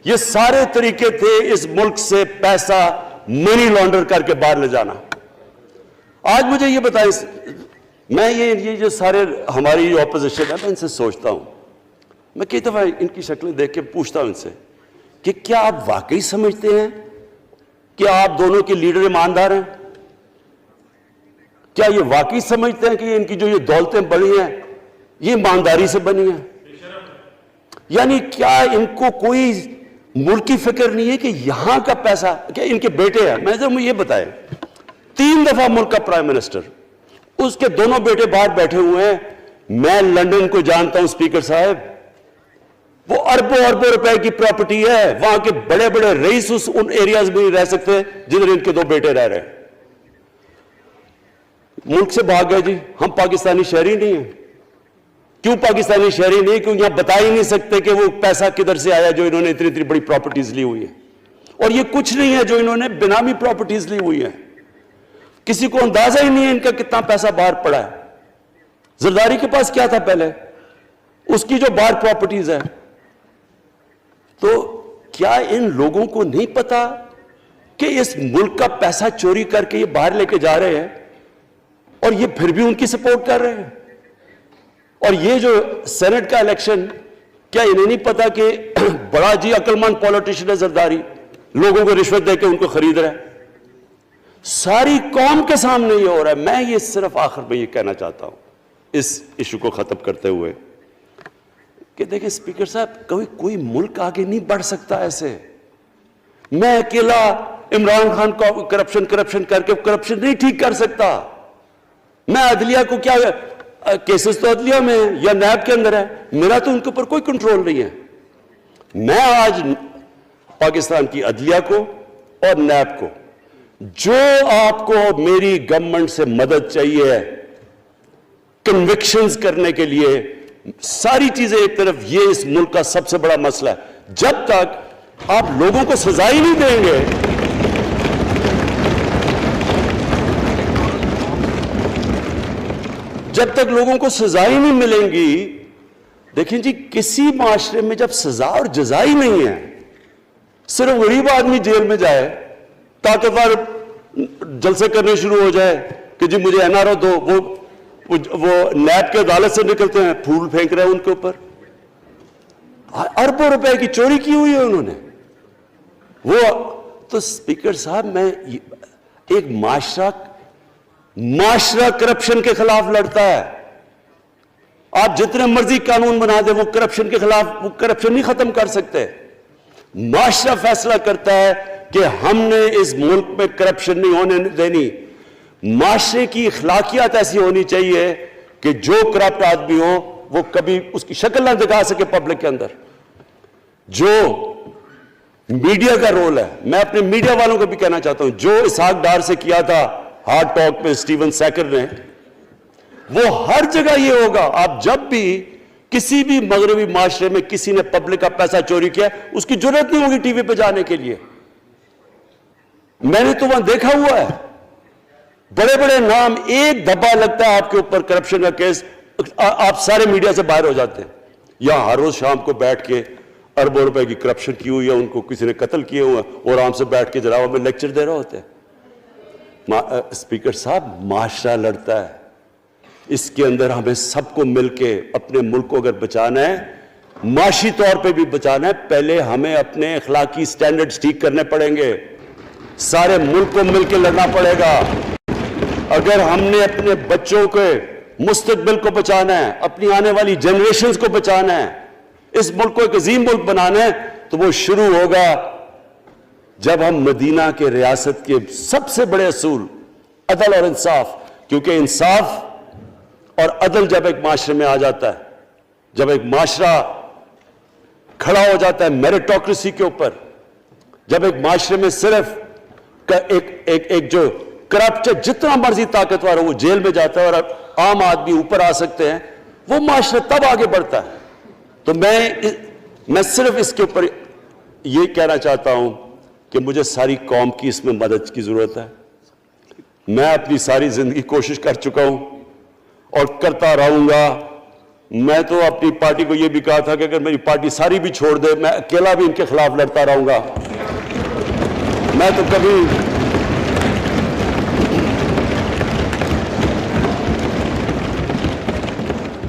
یہ سارے طریقے تھے اس ملک سے پیسہ منی لانڈر کر کے باہر لے جانا۔ آج مجھے یہ بتائیں، میں یہ جو سارے ہماری اپوزیشن ہے، میں ان سے سوچتا ہوں، میں کئی دفعہ ان کی شکلیں دیکھ کے پوچھتا ہوں ان سے کہ کیا آپ واقعی سمجھتے ہیں کہ آپ دونوں کے لیڈر ایماندار ہیں؟ کیا یہ واقعی سمجھتے ہیں کہ ان کی جو یہ دولتیں بڑھی ہیں یہ ایمانداری سے بنی ہیں؟ یعنی کیا ان کو کوئی ملک کی فکر نہیں ہے کہ یہاں کا پیسہ، کیا ان کے بیٹے ہیں، میں ذرا یہ بتائیں، 3 دفعہ ملک کا پرائم منسٹر، اس کے دونوں بیٹے باہر بیٹھے ہوئے ہیں، میں لندن کو جانتا ہوں اسپیکر صاحب، وہ اربوں اربوں روپے کی پراپرٹی ہے، وہاں کے بڑے بڑے رئیس ان ایریاز میں نہیں رہ سکتے جدھر ان کے 2 بیٹے رہ رہے ہیں۔ ملک سے بھاگ گئے جی، ہم پاکستانی شہری نہیں ہیں۔ کیوں پاکستانی شہری نہیں؟ کیوں یہاں بتا ہی نہیں سکتے کہ وہ پیسہ کدھر سے آیا جو انہوں نے اتنی بڑی پراپرٹیز لی ہوئی ہیں، اور یہ کچھ نہیں ہے جو انہوں نے بنامی پراپرٹیز لی ہوئی ہیں۔ کسی کو اندازہ ہی نہیں ہے ان کا کتنا پیسہ باہر پڑا ہے۔ زرداری کے پاس کیا تھا پہلے، اس کی جو باہر پراپرٹیز ہے، تو کیا ان لوگوں کو نہیں پتا کہ اس ملک کا پیسہ چوری کر کے یہ باہر لے کے جا رہے ہیں اور یہ پھر بھی ان کی سپورٹ کر رہے ہیں؟ اور یہ جو سینٹ کا الیکشن، کیا انہیں نہیں پتا کہ بڑا جی عقل مند پولیٹیشن ہے زرداری، لوگوں کو رشوت دے کے ان کو خرید رہا ہے؟ ساری قوم کے سامنے یہ ہو رہا ہے۔ میں یہ صرف آخر میں یہ کہنا چاہتا ہوں اس ایشو کو ختم کرتے ہوئے کہ دیکھیں اسپیکر صاحب، کوئی ملک آگے نہیں بڑھ سکتا ایسے۔ میں اکیلا عمران خان کو کرپشن کر کے کرپشن نہیں ٹھیک کر سکتا۔ میں عدلیہ کو کیا، کیسز تو عدلیہ میں ہے یا نیب کے اندر ہے، میرا تو ان کے اوپر کوئی کنٹرول نہیں ہے۔ میں آج پاکستان کی عدلیہ کو اور نیب کو، جو آپ کو میری گورنمنٹ سے مدد چاہیے ہے کنوکشنز کرنے کے لیے، ساری چیزیں ایک طرف، یہ اس ملک کا سب سے بڑا مسئلہ ہے۔ جب تک آپ لوگوں کو سزا ہی نہیں دیں گے، جب تک لوگوں کو سزا ہی نہیں ملیں گی، دیکھیں جی کسی معاشرے میں جب سزا اور جزا ہی نہیں ہے، صرف غریب آدمی جیل میں جائے، طاقتور جلسے کرنے شروع ہو جائے کہ جی مجھے این آر او دو، وہ نیب کے عدالت سے نکلتے ہیں، پھول پھینک رہے ہیں ان کے اوپر، اربوں روپے کی چوری کی ہوئی ہے انہوں نے۔ وہ تو اسپیکر صاحب، میں ایک معاشرہ کرپشن کے خلاف لڑتا ہے۔ آپ جتنے مرضی قانون بنا دیں، وہ کرپشن کے خلاف، وہ کرپشن نہیں ختم کر سکتے۔ معاشرہ فیصلہ کرتا ہے کہ ہم نے اس ملک میں کرپشن نہیں ہونے دینی۔ معاشرے کی اخلاقیات ایسی ہونی چاہیے کہ جو کرپٹ آدمی ہو وہ کبھی اس کی شکل نہ دکھا سکے پبلک کے اندر۔ جو میڈیا کا رول ہے، میں اپنے میڈیا والوں کو بھی کہنا چاہتا ہوں، جو اسحاق ڈار سے کیا تھا ہارڈ ٹاک میں اسٹیون سیکر نے، وہ ہر جگہ یہ ہوگا۔ آپ جب بھی کسی بھی مغربی معاشرے میں کسی نے پبلک کا پیسہ چوری کیا، اس کی جرات نہیں ہوگی ٹی وی پہ جانے کے لیے۔ میں نے تو وہاں دیکھا ہوا ہے، بڑے بڑے نام، ایک دھبا لگتا ہے آپ کے اوپر کرپشن کا کیس، آپ سارے میڈیا سے باہر ہو جاتے ہیں۔ یہاں ہر روز شام کو بیٹھ کے اربوں روپے کی کرپشن کی ہوئی ہے، ان کو کسی نے قتل کیے ہوئے ہیں، اور آرام سے بیٹھ کے جراوہ میں لیکچر دے رہے ہوتے ہیں۔ اسپیکر صاحب، معاشرہ لڑتا ہے، اس کے اندر ہمیں سب کو مل کے اپنے ملک کو اگر بچانا ہے، معاشی طور پہ بھی بچانا ہے، پہلے ہمیں اپنے اخلاقی سٹینڈرڈز ٹھیک کرنے پڑیں گے، سارے ملک کو مل کے لڑنا پڑے گا۔ اگر ہم نے اپنے بچوں کے مستقبل کو بچانا ہے، اپنی آنے والی جنریشنز کو بچانا ہے، اس ملک کو ایک عظیم ملک بنانا ہے، تو وہ شروع ہوگا جب ہم مدینہ کے ریاست کے سب سے بڑے اصول عدل اور انصاف، کیونکہ انصاف اور عدل جب ایک معاشرے میں آ جاتا ہے، جب ایک معاشرہ کھڑا ہو جاتا ہے میریٹوکریسی کے اوپر، جب ایک معاشرے میں صرف ایک جو کرپٹ جتنا مرضی طاقتور ہو وہ جیل میں جاتا ہے اور عام آدمی اوپر آ سکتے ہیں، وہ معاشرہ تب آگے بڑھتا ہے۔ تو میں میں صرف اس کے اوپر یہ کہنا چاہتا ہوں کہ مجھے ساری قوم کی اس میں مدد کی ضرورت ہے. میں اپنی ساری زندگی کوشش کر چکا ہوں اور کرتا رہوں گا. میں تو اپنی پارٹی کو یہ بھی کہا تھا کہ اگر میری پارٹی ساری بھی چھوڑ دے میں اکیلا بھی ان کے خلاف لڑتا رہوں گا. میں تو کبھی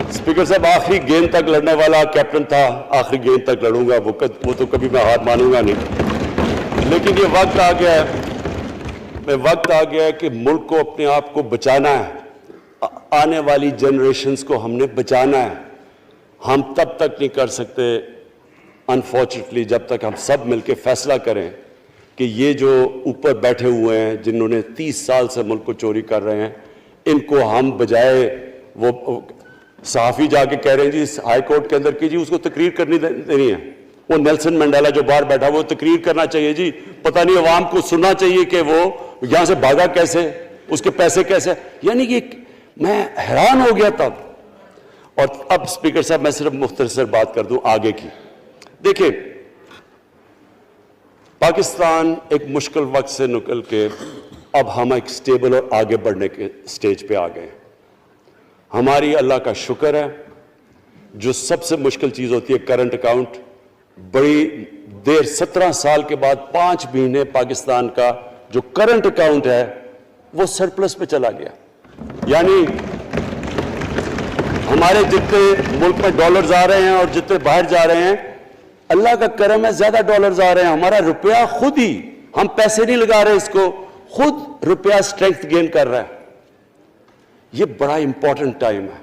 اسپیکر صاحب آخری گیند تک لڑنے والا کیپٹن تھا. آخری گیند تک لڑوں گا, وہ تو کبھی میں ہار مانوں گا نہیں. لیکن یہ وقت آ گیا ہے کہ ملک کو اپنے آپ کو بچانا ہے. آنے والی جنریشنز کو ہم نے بچانا ہے. ہم تب تک نہیں کر سکتے انفارچونیٹلی جب تک ہم سب مل کے فیصلہ کریں کہ یہ جو اوپر بیٹھے ہوئے ہیں جنہوں نے 30 سال سے ملک کو چوری کر رہے ہیں, ان کو ہم بجائے وہ صحافی جا کے کہہ رہے ہیں جی ہائی کورٹ کے اندر کی جی اس کو تقریر کرنی دینی ہے. وہ نیلسن منڈیلا جو باہر بیٹھا وہ تقریر کرنا چاہیے جی. پتہ نہیں عوام کو سننا چاہیے کہ وہ یہاں سے بھاگا کیسے, اس کے پیسے کیسے. یعنی کہ میں حیران ہو گیا تب. اور اب اسپیکر صاحب میں صرف مختصر بات کر دوں آگے کی. دیکھیں پاکستان ایک مشکل وقت سے نکل کے اب ہم ایک سٹیبل اور آگے بڑھنے کے سٹیج پہ آ گئے. ہماری اللہ کا شکر ہے. جو سب سے مشکل چیز ہوتی ہے کرنٹ اکاؤنٹ, بڑی دیر 17 سال کے بعد 5 مہینے پاکستان کا جو کرنٹ اکاؤنٹ ہے وہ سرپلس پہ چلا گیا. یعنی ہمارے جتنے ملک میں ڈالرز آ رہے ہیں اور جتنے باہر جا رہے ہیں, اللہ کا کرم ہے زیادہ ڈالرز آ رہے ہیں. ہمارا روپیہ خود ہی, ہم پیسے نہیں لگا رہے اس کو, خود روپیہ سٹرینتھ گین کر رہا ہے. یہ بڑا امپورٹنٹ ٹائم ہے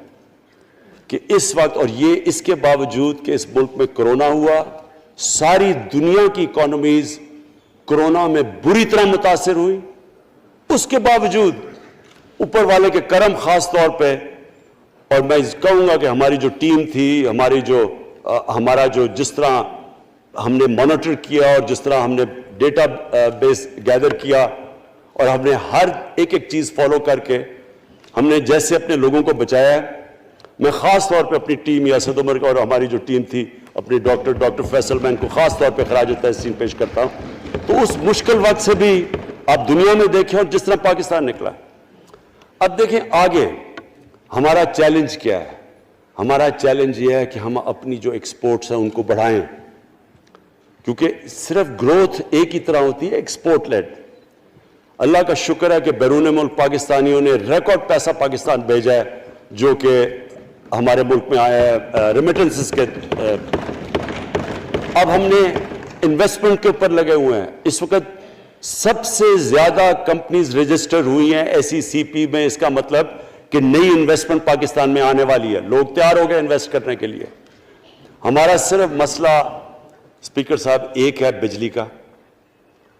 کہ اس وقت, اور یہ اس کے باوجود کہ اس ملک میں کرونا ہوا, ساری دنیا کی اکانومیز کرونا میں بری طرح متاثر ہوئی, اس کے باوجود اوپر والے کے کرم خاص طور پہ. اور میں کہوں گا کہ ہماری جو ٹیم تھی, ہمارا جو جس طرح ہم نے مانیٹر کیا اور جس طرح ہم نے ڈیٹا بیس گیدر کیا اور ہم نے ہر ایک چیز فالو کر کے ہم نے جیسے اپنے لوگوں کو بچایا ہے. میں خاص طور پہ اپنی ٹیم یاسد عمر اور ہماری جو ٹیم تھی اپنی ڈاکٹر فیصل میں ان کو خاص طور پہ خراج تحسین پیش کرتا ہوں. تو اس مشکل وقت سے بھی آپ دنیا میں دیکھیں اور جس طرح پاکستان نکلا. اب دیکھیں آگے ہمارا چیلنج کیا ہے. ہمارا چیلنج یہ ہے کہ ہم اپنی جو ایکسپورٹس ہیں ان کو بڑھائیں, کیونکہ صرف گروتھ ایک ہی طرح ہوتی ہے ایکسپورٹ لیڈ. اللہ کا شکر ہے کہ بیرون ملک پاکستانیوں نے ریکارڈ پیسہ پاکستان بھیجا ہے جو کہ ہمارے ملک میں آیا ہے ریمیٹنسز کے. اب ہم نے انویسٹمنٹ کے اوپر لگے ہوئے ہیں. اس وقت سب سے زیادہ کمپنیز رجسٹر ہوئی ہیں SECP میں. اس کا مطلب کہ نئی انویسٹمنٹ پاکستان میں آنے والی ہے. لوگ تیار ہو گئے انویسٹ کرنے کے لیے. ہمارا صرف مسئلہ اسپیکر صاحب ایک ہے بجلی کا.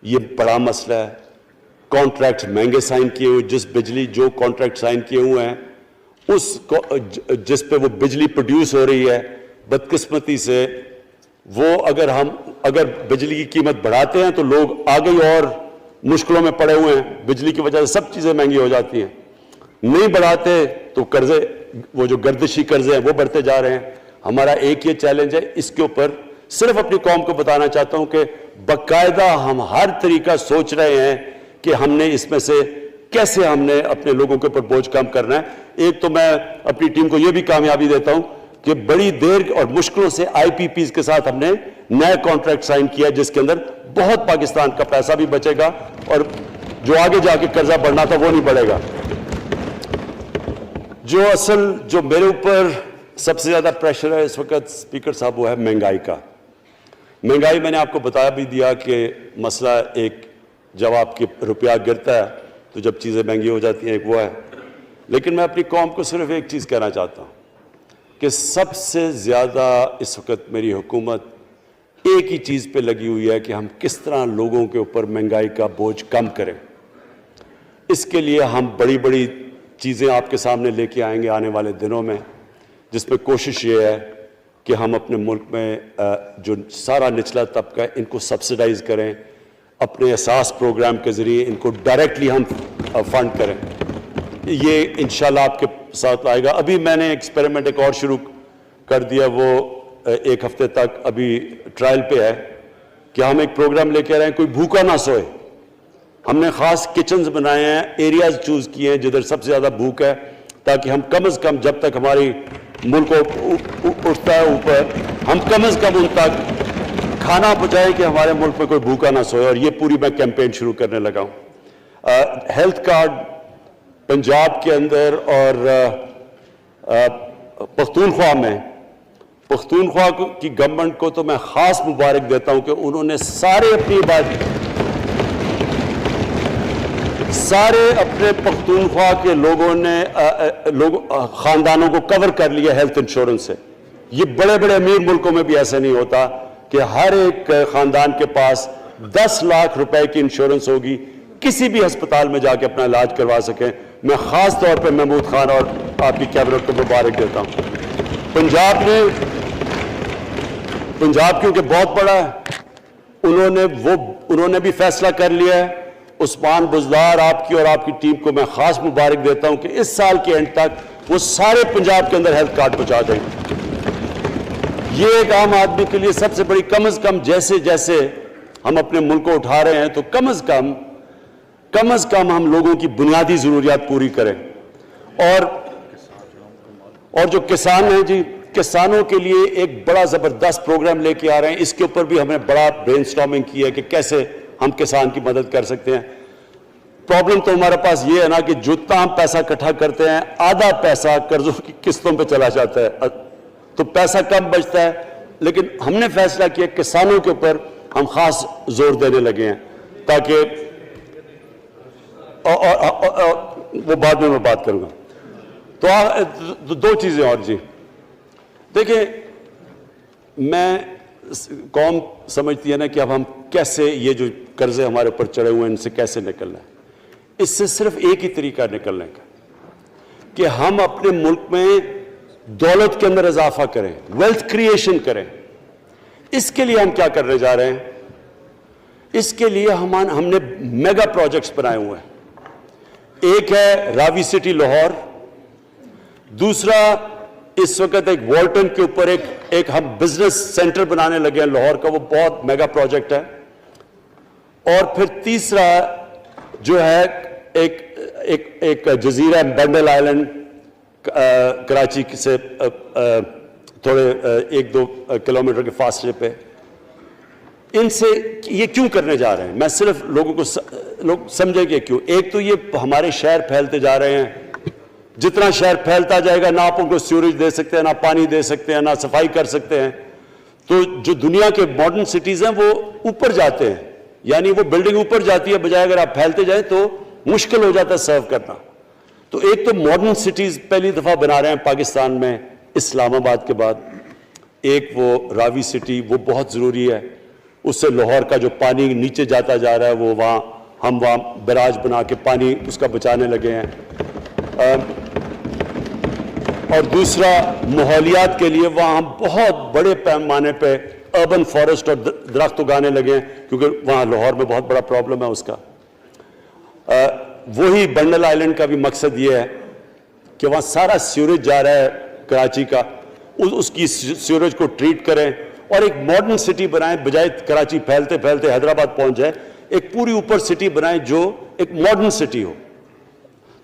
یہ بڑا مسئلہ ہے. کانٹریکٹ مہنگے سائن کیے ہوئے, جس بجلی جو کانٹریکٹ سائن کیے ہوئے ہیں جس پہ وہ بجلی پروڈیوس ہو رہی ہے, بدقسمتی سے وہ اگر بجلی کی قیمت بڑھاتے ہیں تو لوگ آگے اور مشکلوں میں پڑے ہوئے ہیں. بجلی کی وجہ سے سب چیزیں مہنگی ہو جاتی ہیں. نہیں بڑھاتے تو قرضے, وہ جو گردشی قرضے ہیں وہ بڑھتے جا رہے ہیں. ہمارا ایک یہ چیلنج ہے. اس کے اوپر صرف اپنی قوم کو بتانا چاہتا ہوں کہ باقاعدہ ہم ہر طریقہ سوچ رہے ہیں کہ ہم نے اس میں سے کیسے ہم نے اپنے لوگوں کے اوپر بوجھ کم کرنا ہے. ایک تو میں اپنی ٹیم کو یہ بھی کامیابی دیتا ہوں کہ بڑی دیر اور مشکلوں سے IPPs کے ساتھ ہم نے نئے کانٹریکٹ سائن کیا جس کے اندر بہت پاکستان کا پیسہ بھی بچے گا اور جو آگے جا کے قرضہ بڑھنا تھا وہ نہیں بڑھے گا. جو میرے اوپر سب سے زیادہ پریشر ہے اس وقت اسپیکر صاحب وہ ہے مہنگائی کا. مہنگائی میں نے آپ کو بتایا بھی دیا کہ مسئلہ ایک جب آپ کے روپیہ گرتا ہے تو جب چیزیں مہنگی ہو جاتی ہیں ایک وہ ہے. لیکن میں اپنی قوم کو صرف ایک چیز کہنا چاہتا ہوں کہ سب سے زیادہ اس وقت میری حکومت ایک ہی چیز پہ لگی ہوئی ہے کہ ہم کس طرح لوگوں کے اوپر مہنگائی کا بوجھ کم کریں. اس کے لیے ہم بڑی بڑی چیزیں آپ کے سامنے لے کے آئیں گے آنے والے دنوں میں, جس میں کوشش یہ ہے کہ ہم اپنے ملک میں جو سارا نچلا طبقہ ہے ان کو سبسڈائز کریں, اپنے اساس پروگرام کے ذریعے ان کو ڈائریکٹلی ہم فنڈ کریں. یہ انشاءاللہ آپ کے ساتھ آئے گا. ابھی میں نے ایکسپیریمنٹ ایک اور شروع کر دیا, وہ ایک ہفتے تک ابھی ٹرائل پہ ہے کہ ہم ایک پروگرام لے کے آ رہے ہیں کوئی بھوکا نہ سوئے. ہم نے خاص کچنز بنائے ہیں, ایریاز چوز کیے ہیں جدھر سب سے زیادہ بھوک ہے, تاکہ ہم کم از کم جب تک ہماری ملک اٹھتا ہے اوپر, ہم کم از کم ان تک کھانا پہنچائیں کہ ہمارے ملک میں کوئی بھوکا نہ سوئے. اور یہ پوری میں کیمپین شروع کرنے لگا ہوں. ہیلتھ کارڈ پنجاب کے اندر اور پختونخوا میں, پختونخوا کی گورنمنٹ کو تو میں خاص مبارک دیتا ہوں کہ انہوں نے سارے اپنے پختونخوا کے لوگوں نے خاندانوں کو کور کر لیا ہیلتھ انشورنس سے. یہ بڑے بڑے امیر ملکوں میں بھی ایسا نہیں ہوتا کہ ہر ایک خاندان کے پاس 10 لاکھ روپے کی انشورنس ہوگی, کسی بھی ہسپتال میں جا کے اپنا علاج کروا سکیں. میں خاص طور پہ محمود خان اور آپ کی کیبنٹ کو مبارک دیتا ہوں. پنجاب کیونکہ بہت بڑا ہے, انہوں نے بھی فیصلہ کر لیا ہے. عثمان بزدار آپ کی اور آپ کی ٹیم کو میں خاص مبارک دیتا ہوں کہ اس سال کے اینڈ تک وہ سارے پنجاب کے اندر ہیلتھ کارڈ پہنچا دیں. یہ ایک عام آدمی کے لیے سب سے بڑی, کم از کم جیسے جیسے ہم اپنے ملک کو اٹھا رہے ہیں تو کم از کم ہم لوگوں کی بنیادی ضروریات پوری کریں. اور جو کسان ہیں جی, کسانوں کے لیے ایک بڑا زبردست پروگرام لے کے آ رہے ہیں. اس کے اوپر بھی ہمیں بڑا برین سٹارمنگ کی ہے کہ کیسے ہم کسان کی مدد کر سکتے ہیں. پرابلم تو ہمارے پاس یہ ہے نا کہ جتنا ہم پیسہ اکٹھا کرتے ہیں آدھا پیسہ قرضوں کی قسطوں پہ چلا جاتا ہے, تو پیسہ کم بچتا ہے. لیکن ہم نے فیصلہ کیا کسانوں کے اوپر ہم خاص زور دینے لگے ہیں تاکہ وہ بعد میں بات کروں گا. تو 2 چیزیں اور جی. دیکھیں, میں قوم سمجھتی ہے نا کہ اب ہم کیسے یہ جو قرضے ہمارے اوپر چڑھے ہوئے ہیں ان سے کیسے نکلنا ہے. اس سے صرف ایک ہی طریقہ نکلنے کا کہ ہم اپنے ملک میں دولت کے اندر اضافہ کریں, ویلتھ کریشن کریں. اس کے لیے ہم کیا کرنے جا رہے ہیں؟ اس کے لیے ہم نے میگا پروجیکٹس بنائے ہوئے ہیں. ایک ہے راوی سٹی لاہور, دوسرا اس وقت ایک والٹن کے اوپر ایک ہم بزنس سینٹر بنانے لگے ہیں لاہور کا, وہ بہت میگا پروجیکٹ ہے. اور پھر تیسرا جو ہے ایک جزیرہ بنڈل آئلینڈ کراچی سے تھوڑے 1-2 کلومیٹر کے فاصلے پہ. ان سے یہ کیوں کرنے جا رہے ہیں, میں صرف لوگ سمجھیں کہ کیوں. ایک تو یہ ہمارے شہر پھیلتے جا رہے ہیں, جتنا شہر پھیلتا جائے گا نہ آپ ان کو سیوریج دے سکتے ہیں, نہ پانی دے سکتے ہیں, نہ صفائی کر سکتے ہیں. تو جو دنیا کے ماڈرن سٹیز ہیں وہ اوپر جاتے ہیں, یعنی وہ بلڈنگ اوپر جاتی ہے, بجائے اگر آپ پھیلتے جائیں تو مشکل ہو جاتا ہے سرو کرنا. تو ایک تو ماڈرن سٹیز پہلی دفعہ بنا رہے ہیں پاکستان میں اسلام آباد کے بعد. ایک وہ راوی سٹی, وہ بہت ضروری ہے. اس سے لاہور کا جو پانی نیچے جاتا جا رہا ہے وہ ہم وہاں بیراج بنا کے پانی اس کا بچانے لگے ہیں. اور دوسرا ماحولیات کے لیے وہاں ہم بہت بڑے پیمانے پہ اربن فارسٹ اور درخت اگانے لگے ہیں, کیونکہ وہاں لاہور میں بہت بڑا پرابلم ہے اس کا. وہی بنڈل آئلینڈ کا بھی مقصد یہ ہے کہ وہاں سارا سیوریج جا رہا ہے کراچی کا, اس کی سیوریج کو ٹریٹ کریں اور ایک ماڈرن سٹی بنائیں, بجائے کراچی پھیلتے پھیلتے حیدرآباد پہنچ جائے. ایک پوری اوپر سٹی بنائیں جو ایک ماڈرن سٹی ہو.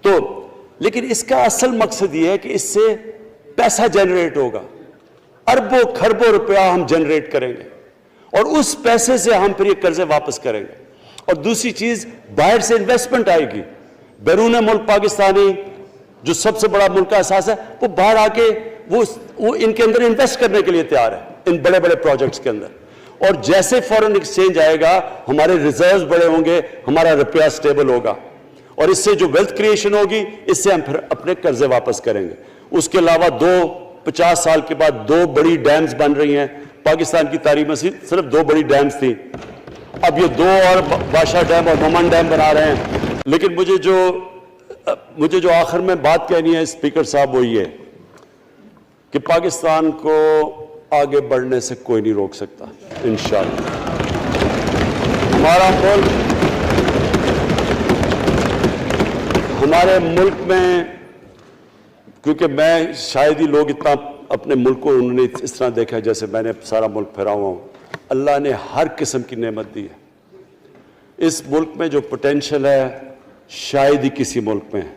تو لیکن اس کا اصل مقصد یہ ہے کہ اس سے پیسہ جنریٹ ہوگا, اربوں کھربوں روپیہ ہم جنریٹ کریں گے, اور اس پیسے سے ہم پھر یہ قرضے واپس کریں گے. اور دوسری چیز, باہر سے انویسٹمنٹ آئے گی. بیرون ملک پاکستانی جو سب سے بڑا ملک کا احساس ہے وہ باہر آ کے وہ ان کے اندر انویسٹ کرنے کے لیے تیار ہے, ان بڑے بڑے پروجیکٹس کے اندر. اور جیسے فورن ایکسچینج آئے گا ہمارے ریزروز بڑے ہوں گے, ہمارا روپیہ سٹیبل ہوگا, اور اس سے جو ویلتھ کریشن ہوگی اس سے ہم پھر اپنے قرضے واپس کریں گے. اس کے علاوہ 50 سال کے بعد 2 بڑی ڈیمز بن رہی ہیں. پاکستان کی تاریخ میں صرف 2 بڑی ڈیمز تھیں, اب یہ 2 اور بادشاہ ڈیم اور مومن ڈیم بنا رہے ہیں. لیکن مجھے جو آخر میں بات کہنی ہے اسپیکر صاحب وہ یہ کہ پاکستان کو آگے بڑھنے سے کوئی نہیں روک سکتا انشاءاللہ. ہمارے ملک میں, کیونکہ میں شاید ہی لوگ اتنا اپنے ملک کو انہوں نے اس طرح دیکھا جیسے میں نے سارا ملک پھیرا ہوا ہوں. اللہ نے ہر قسم کی نعمت دی ہے. اس ملک میں جو پوٹینشل ہے شاید ہی کسی ملک میں ہے.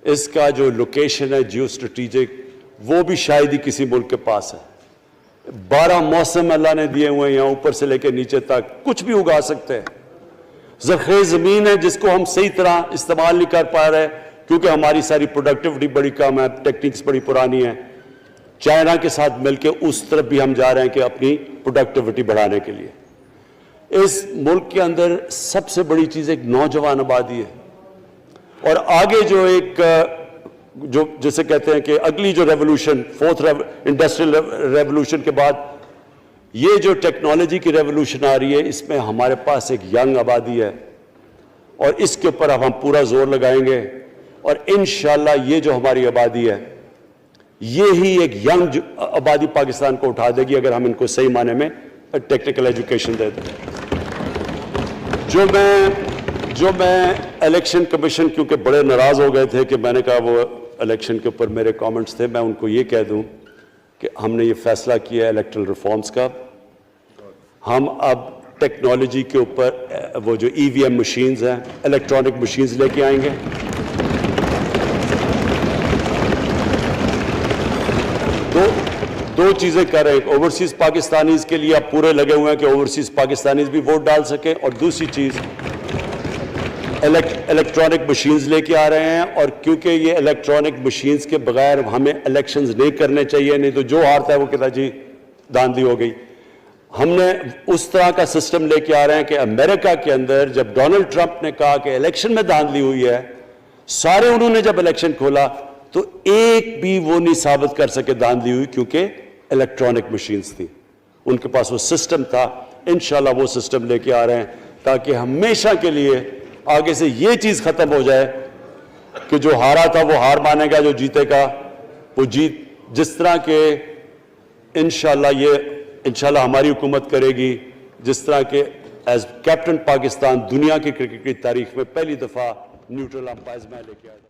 اس کا جو لوکیشن ہے جیو اسٹریٹجک وہ بھی شاید ہی کسی ملک کے پاس ہے. 12 موسم اللہ نے دیے ہوئے ہیں, یہاں اوپر سے لے کے نیچے تک کچھ بھی اگا سکتے ہیں. زرخیز زمین ہے جس کو ہم صحیح طرح استعمال نہیں کر پا رہے کیونکہ ہماری ساری پروڈکٹیوٹی بڑی کم ہے, ٹیکنیکس بڑی پرانی ہیں. چائنا کے ساتھ مل کے اس طرف بھی ہم جا رہے ہیں کہ اپنی پروڈکٹیوٹی بڑھانے کے لیے. اس ملک کے اندر سب سے بڑی چیز ایک نوجوان آبادی ہے, اور آگے جو ایک جو جسے کہتے ہیں کہ اگلی جو ریولوشن, 4th انڈسٹریل ریولوشن کے بعد یہ جو ٹیکنالوجی کی ریولوشن آ رہی ہے, اس میں ہمارے پاس ایک ینگ آبادی ہے اور اس کے اوپر اب ہم پورا زور لگائیں گے. اور انشاءاللہ یہ جو ہماری آبادی ہے یہی ایک ینگ آبادی پاکستان کو اٹھا دے گی اگر ہم ان کو صحیح معنی میں ٹیکنیکل ایجوکیشن دے دیں. جو میں الیکشن کمیشن کیونکہ بڑے ناراض ہو گئے تھے کہ میں نے کہا وہ الیکشن کے اوپر میرے کامنٹس تھے, میں ان کو یہ کہہ دوں کہ ہم نے یہ فیصلہ کیا ہے الیکٹرل ریفارمز کا. ہم اب ٹیکنالوجی کے اوپر وہ جو EVM مشینز ہیں, الیکٹرانک مشینز لے کے آئیں گے. دو چیزیں کر رہے ہیں. اوورسیز پاکستانیز کے لیے آپ پورے لگے ہوئے ہیں کہ اوورسیز پاکستانیز بھی ووٹ ڈال سکیں, اور دوسری چیز الیکٹرانک مشینز لے کے آ رہے ہیں. اور کیونکہ یہ الیکٹرانک مشینز کے بغیر ہمیں الیکشنز نہیں کرنے چاہیے, نہیں تو جو ہارتا ہے وہ کہتا جی داندلی ہو گئی. ہم نے اس طرح کا سسٹم لے کے آ رہے ہیں کہ امریکہ کے اندر جب ڈونلڈ ٹرمپ نے کہا کہ الیکشن میں داندلی ہوئی ہے, سارے انہوں نے جب الیکشن کھولا تو ایک بھی وہ نہیں ثابت کر سکے داندلی ہوئی کیونکہ الیکٹرانک مشینز تھی, ان کے پاس وہ سسٹم تھا. انشاءاللہ وہ سسٹم لے کے آ رہے ہیں تاکہ ہمیشہ کے لیے آگے سے یہ چیز ختم ہو جائے کہ جو ہارا تھا وہ ہار مانے گا, جو جیتے گا وہ جیت. جس طرح کہ انشاءاللہ ہماری حکومت کرے گی, جس طرح کہ ایز کیپٹن پاکستان دنیا کی کرکٹ کی تاریخ میں پہلی دفعہ نیوٹرل امپائرز میں لے کے آیا.